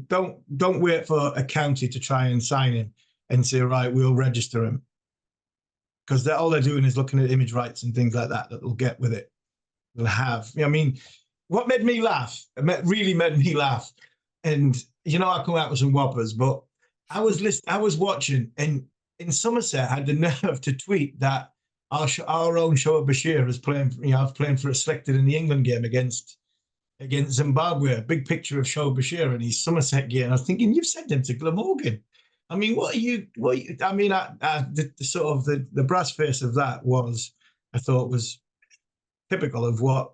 Don't wait for a county to try and sign him and say, right, we'll register him. Because all they're doing is looking at image rights and things like that they'll get with it. They'll have. I mean, what made me laugh, really made me laugh, and I come out with some whoppers, but I was watching, and in Somerset had the nerve to tweet that our own Shoaib Bashir is playing for a selected in the England game against Zimbabwe. A big picture of Shoaib Bashir in his Somerset game. I was thinking, you've sent him to Glamorgan. I mean, I mean, the brass face of that I thought was typical of what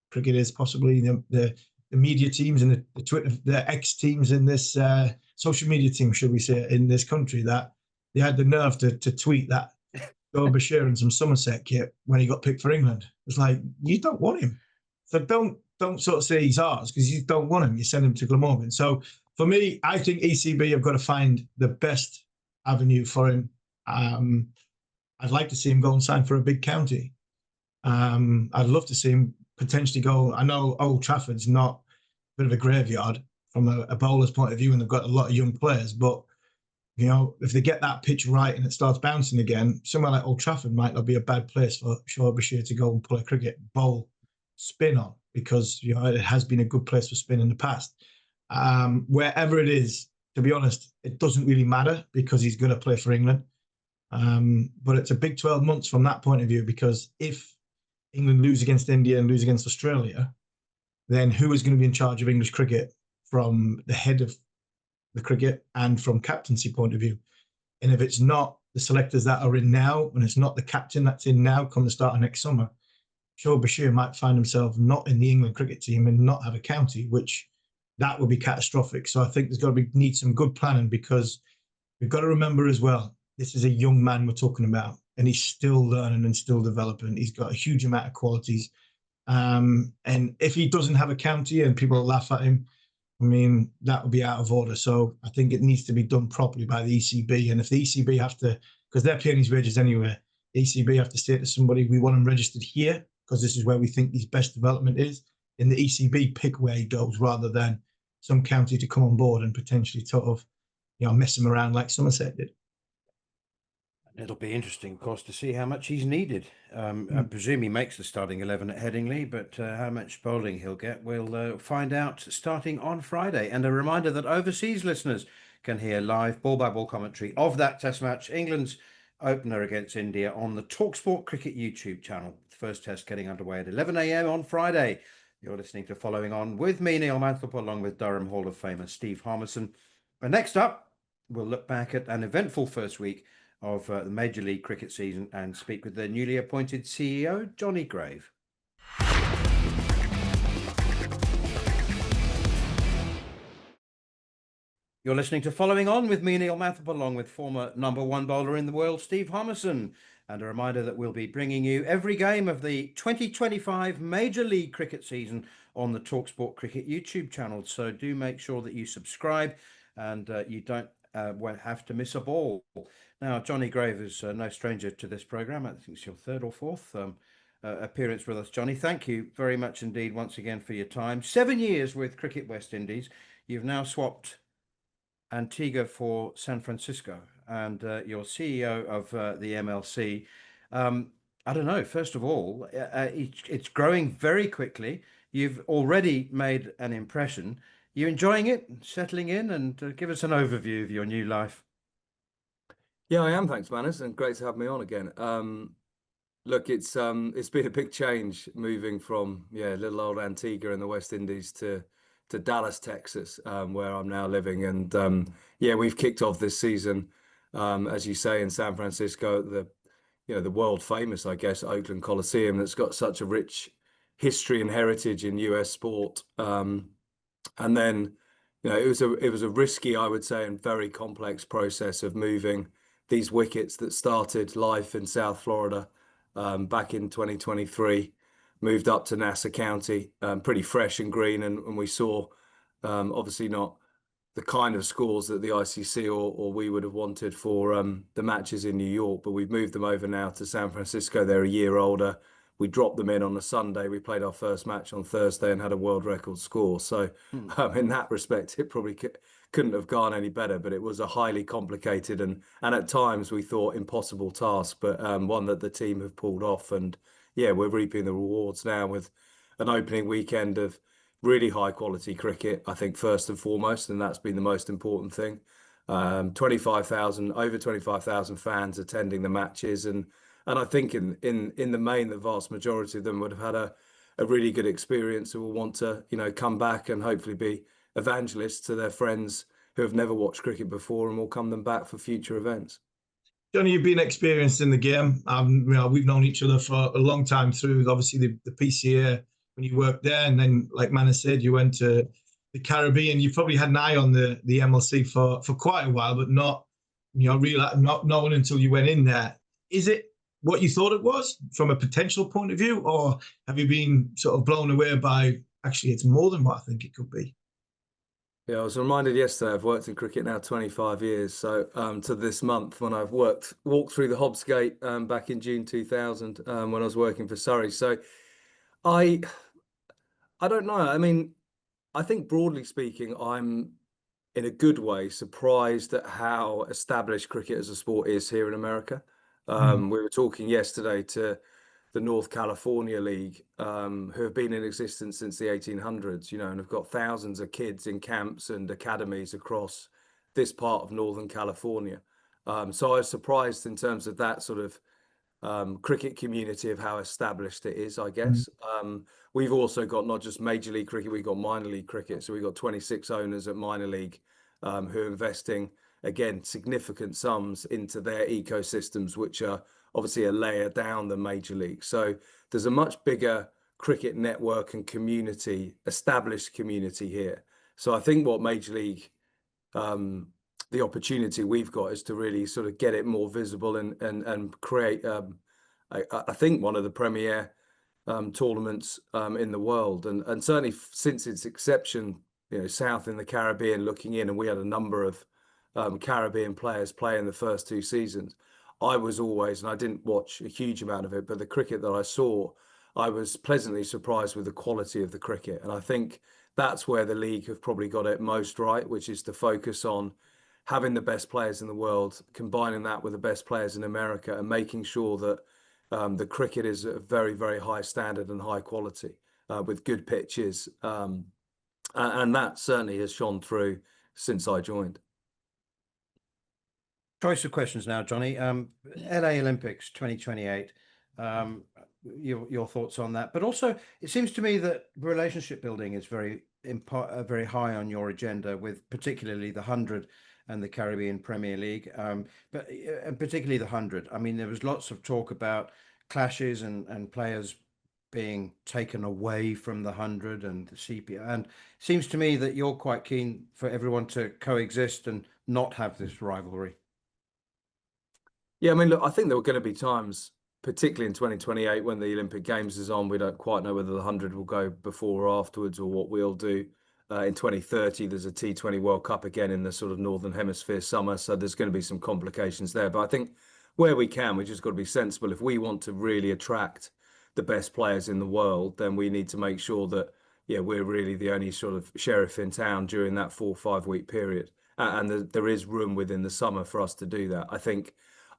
cricket is possibly the media teams and the Twitter, the X teams in this social media team, should we say, in this country, that they had the nerve to tweet that Shoaib Bashir in some Somerset kit when he got picked for England. It's like, you don't want him, so don't sort of say he's ours because you don't want him. You send him to Glamorgan. So for me, I think ECB have got to find the best avenue for him. I'd like to see him go and sign for a big county. I'd love to see him potentially go. I know Old Trafford's not a bit of a graveyard from a bowler's point of view, and they've got a lot of young players. But if they get that pitch right and it starts bouncing again, somewhere like Old Trafford might not be a bad place for Shoaib Bashir to go and play cricket, bowl, spin on, because it has been a good place for spin in the past. Wherever it is, to be honest, it doesn't really matter because he's going to play for England. But it's a big 12 months from that point of view, because if England lose against India and lose against Australia, then who is going to be in charge of English cricket from the head of the cricket and from captaincy point of view? And if it's not the selectors that are in now, and it's not the captain that's in now come the start of next summer, Shoaib Bashir might find himself not in the England cricket team and not have a county, which that would be catastrophic. So I think there's got to need some good planning, because we've got to remember as well, this is a young man we're talking about, and he's still learning and still developing. He's got a huge amount of qualities. And if he doesn't have a county and people laugh at him, I mean, that would be out of order. So I think it needs to be done properly by the ECB. And if the ECB have to, because they're paying his wages anyway. ECB have to say to somebody, we want him registered here because this is where we think his best development is. And the ECB pick where he goes rather than some county to come on board and potentially sort of, mess him around like Somerset did. It'll be interesting, of course, to see how much he's needed. I presume he makes the starting 11 at Headingley, but how much bowling he'll get, we'll find out starting on Friday. And a reminder that overseas listeners can hear live ball-by-ball commentary of that Test match, England's opener against India, on the talkSPORT Cricket YouTube channel. The first Test getting underway at 11 a.m. on Friday. You're listening to Following On with me, Neil Manthorp, along with Durham Hall of Famer Steve Harmison. And next up, we'll look back at an eventful first week of the Major League Cricket season and speak with their newly appointed CEO, Johnny Grave. You're listening to Following On with me, Neil Manthorp, along with former #1 bowler in the world, Steve Harmison. And a reminder that we'll be bringing you every game of the 2025 Major League Cricket season on the talkSPORT Cricket YouTube channel. So do make sure that you subscribe and you don't won't have to miss a ball. Now, Johnny Grave is no stranger to this programme. I think it's your third or fourth appearance with us, Johnny. Thank you very much indeed once again for your time. 7 years with Cricket West Indies. You've now swapped Antigua for San Francisco, and you're CEO of the MLC. I don't know, first of all, it's growing very quickly. You've already made an impression. You enjoying it, settling in, and give us an overview of your new life. Yeah, I am. Thanks, Manus, and great to have me on again. Look, it's been a big change moving from little old Antigua in the West Indies to Dallas, Texas, where I'm now living. And we've kicked off this season, as you say, in San Francisco, the world famous, I guess, Oakland Coliseum, that's got such a rich history and heritage in US sport. And then, it was a risky, I would say, and very complex process of moving these wickets that started life in South Florida back in 2023, moved up to Nassau County, pretty fresh and green, and we saw obviously not the kind of scores that the ICC or we would have wanted for the matches in New York, but we've moved them over now to San Francisco. They're a year older. We dropped them in on a Sunday. We played our first match on Thursday and had a world record score. So in that respect, it probably couldn't have gone any better, but it was a highly complicated and at times we thought impossible task, but one that the team have pulled off. And we're reaping the rewards now with an opening weekend of really high quality cricket, I think, first and foremost, and that's been the most important thing. Over 25,000 fans attending the matches, and I think in the main, the vast majority of them would have had a really good experience and will want to, come back and hopefully be evangelists to their friends who have never watched cricket before and will come them back for future events. Johnny, you've been experienced in the game. We've known each other for a long time through, obviously, the PCA when you worked there. And then, like Manna said, you went to the Caribbean. You probably had an eye on the MLC for quite a while, but not knowing until you went in there. Is it what you thought it was from a potential point of view, or have you been sort of blown away by, actually, it's more than what I think it could be? Yeah, I was reminded yesterday, I've worked in cricket now 25 years. So to this month when I've walked through the Hobbs Gate back in June 2000 when I was working for Surrey. So I don't know. I mean, I think broadly speaking, I'm in a good way surprised at how established cricket as a sport is here in America. We were talking yesterday to the North California League, who have been in existence since the 1800s, and have got thousands of kids in camps and academies across this part of Northern California. So I was surprised in terms of that sort of cricket community of how established it is, I guess. We've also got not just Major League Cricket, we've got minor league cricket. So we've got 26 owners at minor league who are investing, again, significant sums into their ecosystems, which are obviously a layer down the Major League. So there's a much bigger cricket network and established community here. So I think what Major League, the opportunity we've got is to really sort of get it more visible and create, I think, one of the premier tournaments in the world. And certainly since its inception, south in the Caribbean looking in, and we had a number of Caribbean players play in the first two seasons. I was always, and I didn't watch a huge amount of it, but the cricket that I saw, I was pleasantly surprised with the quality of the cricket. And I think that's where the league have probably got it most right, which is to focus on having the best players in the world, combining that with the best players in America, and making sure that the cricket is a very, very high standard and high quality with good pitches. And that certainly has shone through since I joined. Choice of questions now, Johnny. LA Olympics 2028. Your thoughts on that? But also, it seems to me that relationship building is very high on your agenda, with particularly the 100 and the Caribbean Premier League, but particularly the 100. I mean, there was lots of talk about clashes and players being taken away from the 100 and the CPO. And it seems to me that you're quite keen for everyone to coexist and not have this rivalry. Yeah, I mean, look, I think there were going to be times, particularly in 2028, when the Olympic Games is on. We don't quite know whether the 100 will go before or afterwards, or what we'll do. In 2030, there's a T20 World Cup again in the sort of Northern Hemisphere summer, so there's going to be some complications there. But I think where we can, we just got to be sensible. If we want to really attract the best players in the world, then we need to make sure that, yeah, we're really the only sort of sheriff in town during that 4 or 5 week period. And there is room within the summer for us to do that. I think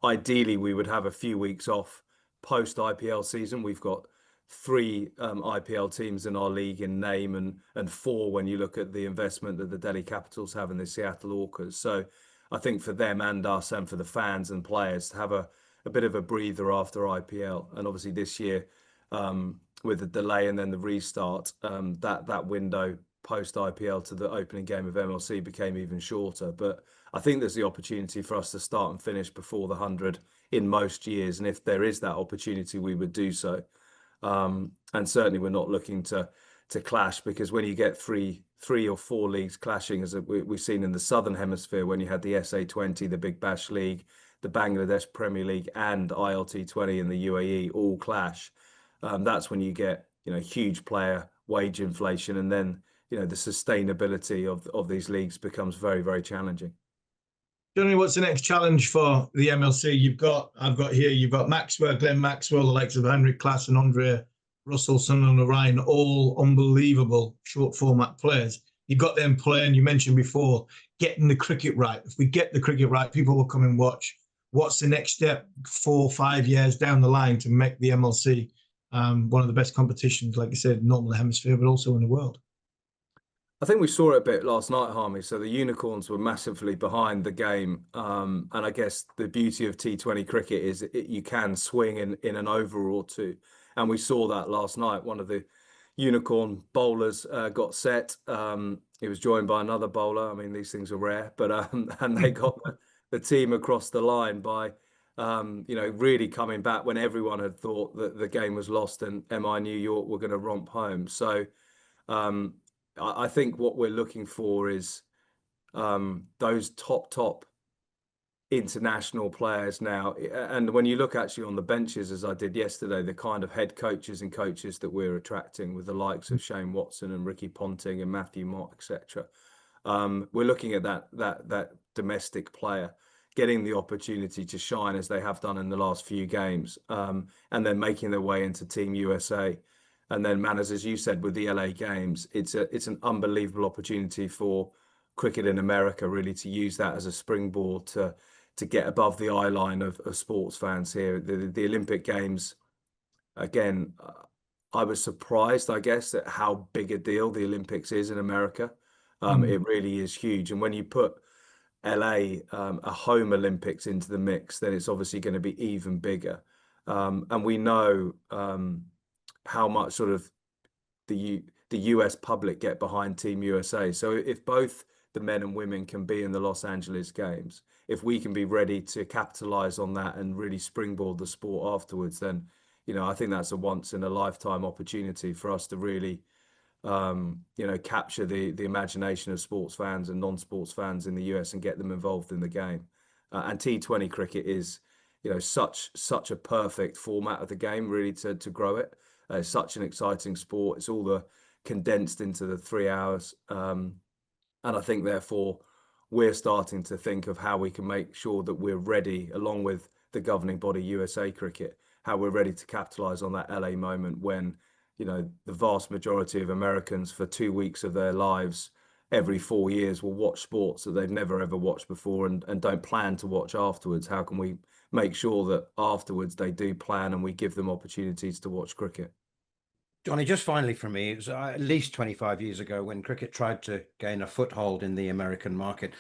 ideally we would have a few weeks off post IPL season. We've got 3 IPL teams in our league in name, and 4 when you look at the investment that the Delhi Capitals have in the Seattle Orcas. So I think for them and us and for the fans and players to have a bit of a breather after IPL. And obviously this year, with the delay and then the restart, that window post IPL to the opening game of MLC became even shorter. But I think there's the opportunity for us to start and finish before the 100 in most years. And if there is that opportunity, we would do so. And certainly we're not looking to clash, because when you get three or 4 leagues clashing, as we've seen in the Southern Hemisphere, when you had the SA20, the Big Bash League, the Bangladesh Premier League and ILT20 in the UAE all clash, that's when you get, huge player wage inflation, and then, the sustainability of these leagues becomes very, very challenging. Johnny, what's the next challenge for the MLC? You've got Maxwell, Glenn Maxwell, the likes of Henrik Klaas and Andre Russellson and Orion, all unbelievable short format players. You've got them playing. You mentioned before getting the cricket right. If we get the cricket right, people will come and watch. What's the next step 4 or 5 years down the line to make the MLC one of the best competitions, like you said, not in the hemisphere, but also in the world? I think we saw it a bit last night, Harmy. So the Unicorns were massively behind the game. And I guess the beauty of T20 cricket is you can swing in an over or 2. And we saw that last night. One of the Unicorn bowlers got set. He was joined by another bowler. I mean, these things are rare, but and they got the team across the line by, really coming back when everyone had thought that the game was lost and MI New York were going to romp home. So I think what we're looking for is those top international players now. And when you look actually on the benches, as I did yesterday, the kind of head coaches and coaches that we're attracting with the likes of Shane Watson and Ricky Ponting and Matthew Mott, etc. We're looking at that domestic player getting the opportunity to shine as they have done in the last few games, and then making their way into Team USA. And then, Manners, as you said, with the LA Games, it's an unbelievable opportunity for cricket in America, really, to use that as a springboard to get above the eye line of sports fans here. The Olympic Games, again, I was surprised, I guess, at how big a deal the Olympics is in America. It really is huge. And when you put LA, a home Olympics, into the mix, then it's obviously going to be even bigger. And we know how much sort of the US public get behind Team USA. So if both the men and women can be in the Los Angeles Games, if we can be ready to capitalize on that and really springboard the sport afterwards, then, I think that's a once in a lifetime opportunity for us to really, capture the imagination of sports fans and non-sports fans in the US and get them involved in the game. And T20 cricket is, such a perfect format of the game, really, to grow it. It's such an exciting sport. It's all condensed into the 3 hours. And I think, therefore, we're starting to think of how we can make sure that we're ready, along with the governing body, USA Cricket, how we're ready to capitalise on that LA moment when, you know, the vast majority of Americans for 2 weeks of their lives every 4 years will watch sports that they've never ever watched before and don't plan to watch afterwards. How can we make sure that afterwards they do plan and we give them opportunities to watch cricket? Johnny, just finally from me, it was at least 25 years ago when cricket tried to gain a foothold in the American market.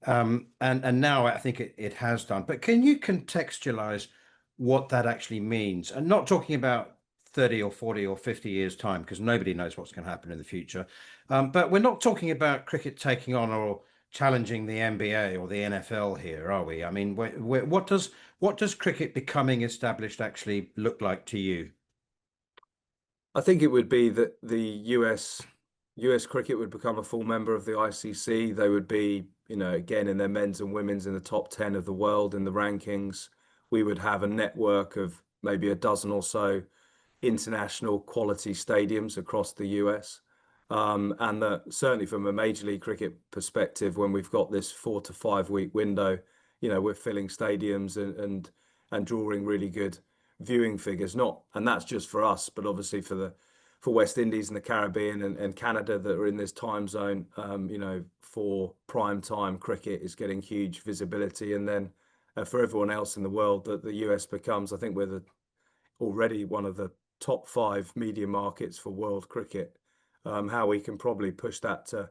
And now I think it has done. But can you contextualize what that actually means? And not talking about 30 or 40 or 50 years time, because nobody knows what's going to happen in the future. But we're not talking about cricket taking on or challenging the NBA or the NFL here, are we? I mean, what does cricket becoming established actually look like to you? I think it would be that the US cricket would become a full member of the ICC. They would be, you know, again in their men's and women's in the top 10 of the world in the rankings. We would have a network of maybe a dozen or so international quality stadiums across the US. And that certainly from a Major League Cricket perspective, when we've got this 4 to 5 week window, you know, we're filling stadiums and drawing really good viewing figures. And that's just for us, but obviously for West Indies and the Caribbean and Canada that are in this time zone, you know, for prime time cricket is getting huge visibility. And then for everyone else in the world, that the US becomes, I think we're already one of the top 5 media markets for world cricket. How we can probably push that to,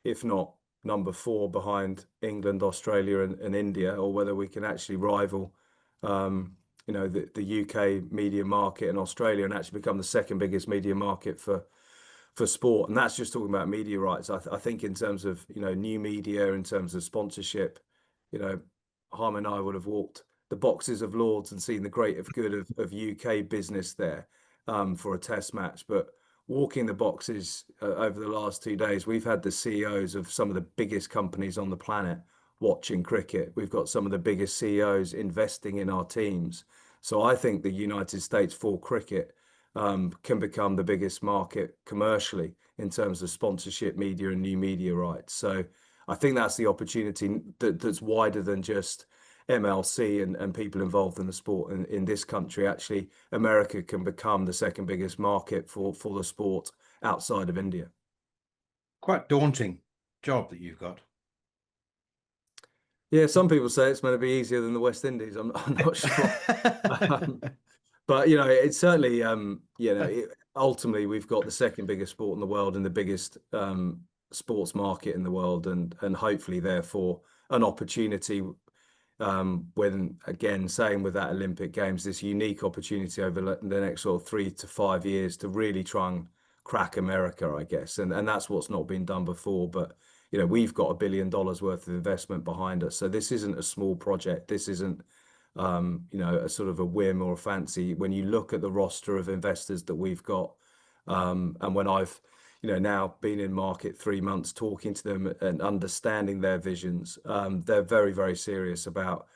if not number 4 behind England, Australia and India, or whether we can actually rival, you know, the UK media market in Australia and actually become the second biggest media market for sport. And that's just talking about media rights. I think in terms of, you know, new media, in terms of sponsorship, you know, Harm and I would have walked the boxes of Lords and seen the great good of UK business there for a test match. But walking the boxes over the last 2 days, we've had the CEOs of some of the biggest companies on the planet watching cricket. We've got some of the biggest CEOs investing in our teams. So I think the United States for cricket can become the biggest market commercially in terms of sponsorship, media and new media rights. So I think that's the opportunity that's wider than just MLC and people involved in the sport in this country. Actually, America can become the second biggest market for the sport outside of India. Quite daunting job that you've got. Yeah, some people say it's going to be easier than the West Indies. I'm not sure. But, you know, it's certainly, you know, ultimately we've got the second biggest sport in the world and the biggest sports market in the world, and hopefully therefore an opportunity when, again, same with that Olympic Games, this unique opportunity over the next sort of 3 to 5 years to really try and crack America, I guess. And that's what's not been done before. But, you know, we've got $1 billion worth of investment behind us. So this isn't a small project. This isn't, you know, a sort of a whim or a fancy. When you look at the roster of investors that we've got, and when I've, you know, now been in market 3 months, talking to them and understanding their visions, they're very, very serious about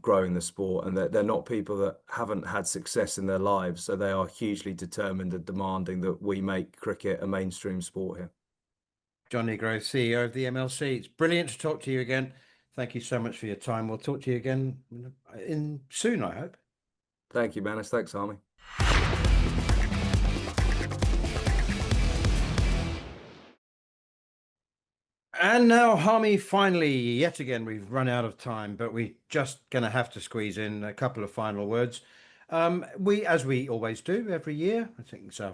growing the sport, and they're not people that haven't had success in their lives. So they are hugely determined and demanding that we make cricket a mainstream sport here. Johnny Grove, CEO of the MLC. It's brilliant to talk to you again. Thank you so much for your time. We'll talk to you again soon, I hope. Thank you, Manus. Thanks, Harmy. And now, Harmy, finally, yet again, we've run out of time, but we're just going to have to squeeze in a couple of final words. As we always do every year, I think it's our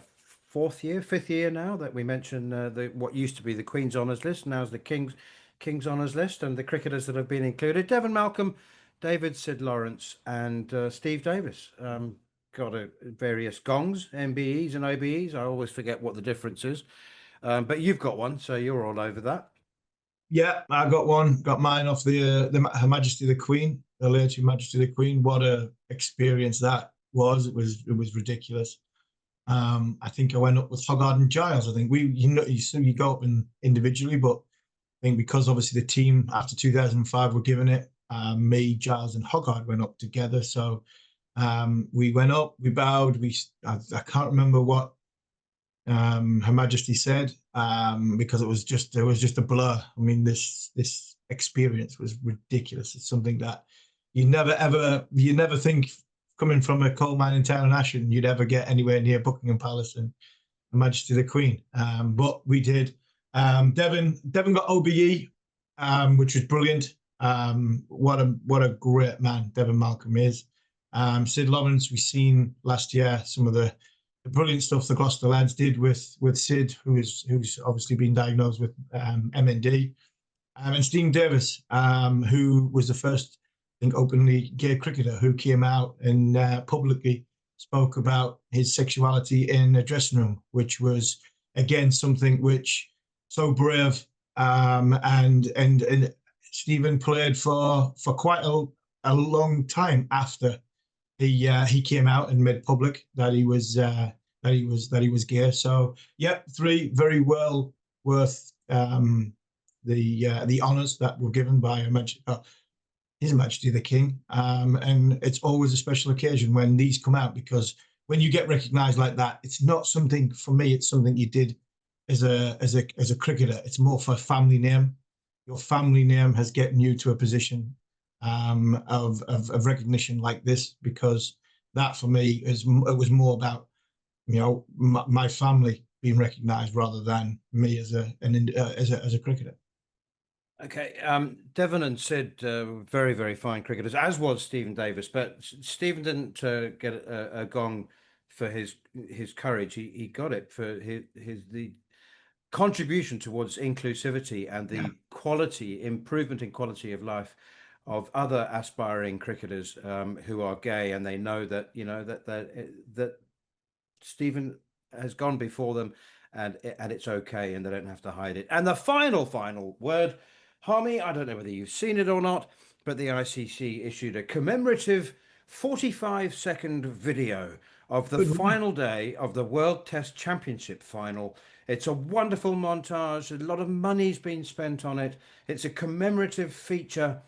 fifth year now that we mention what used to be the Queen's Honours List, now is the King's Honours List, and the cricketers that have been included: Devon Malcolm, David Sid Lawrence, and Steve Davis. Got various gongs, MBEs and OBEs. I always forget what the difference is, but you've got one, so you're all over that. Yeah, I got one. Got mine off the Her Majesty the Queen, the late Her Majesty the Queen. What a experience that was! It was ridiculous. I think I went up with Hoggard and Giles. I think you go up individually, but I think because obviously the team after 2005 were given it, me, Giles, and Hoggard went up together. So we went up, we bowed. I can't remember what Her Majesty said because it was just a blur. I mean, this experience was ridiculous. It's something that you never think coming from a coal mining town in Ashen, you'd ever get anywhere near Buckingham Palace and Her Majesty the Queen. But we did. Devon got OBE, which was brilliant. What a great man Devon Malcolm is. Sid Lawrence, we've seen last year some of the brilliant stuff the Gloucester lads did with Sid, who's obviously been diagnosed with MND, and Steve Davis, who was the first, I think, openly gay cricketer who came out and publicly spoke about his sexuality in a dressing room, which was again something which so brave. And Stephen played for quite a long time after he came out and made public that he was gay. So yeah, 3 very well worth the honours that were given by His Majesty the King. And it's always a special occasion when these come out, because when you get recognised like that, it's not something for me. It's something you did as a cricketer. It's more for a family name. Your family name has gotten you to a position of recognition like this, because that for me it was more about, you know, my family being recognised rather than me as a cricketer. Okay, Devon and Sid, very, very fine cricketers, as was Stephen Davis. But Stephen didn't get a gong for his courage. He got it for the contribution towards inclusivity and the improvement in quality of life of other aspiring cricketers who are gay, and they know that, you know, that Stephen has gone before them, and it's okay, and they don't have to hide it. And the final word, Harmy, I don't know whether you've seen it or not, but the ICC issued a commemorative 45-second video of the final day of the World Test Championship final. It's a wonderful montage. A lot of money's been spent on it. It's a commemorative feature,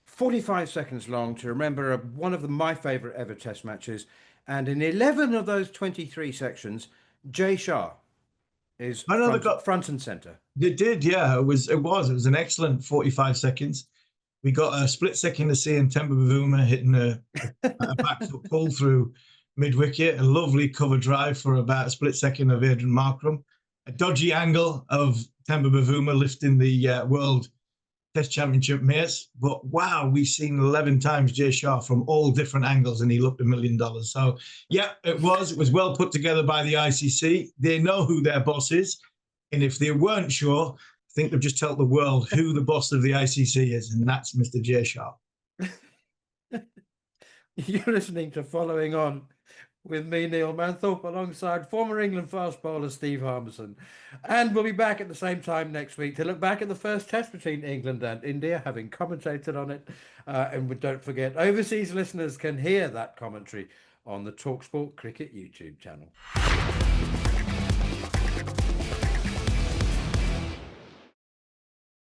45 seconds long, to remember one of my favourite ever Test matches. And in 11 of those 23 sections, Jay Shah is front and centre. It did, yeah. It was an excellent 45 seconds. We got a split second to see Temba Bavuma hitting a backfoot pull through mid-wicket, a lovely cover drive for about a split second of Adrian Markram, a dodgy angle of Temba Bavuma lifting the World Test Championship mace. But wow, we've seen 11 times Jay Shah from all different angles, and he looked $1 million. So yeah, it was well put together by the ICC. They know who their boss is, and if they weren't sure, I think they've just told the world who the boss of the ICC is, and that's Mr. Jay Shah. You're listening to Following On with me, Neil Manthorp, alongside former England fast bowler Steve Harmison. And we'll be back at the same time next week to look back at the first test between England and India, having commentated on it. And don't forget, overseas listeners can hear that commentary on the talkSPORT Cricket YouTube channel.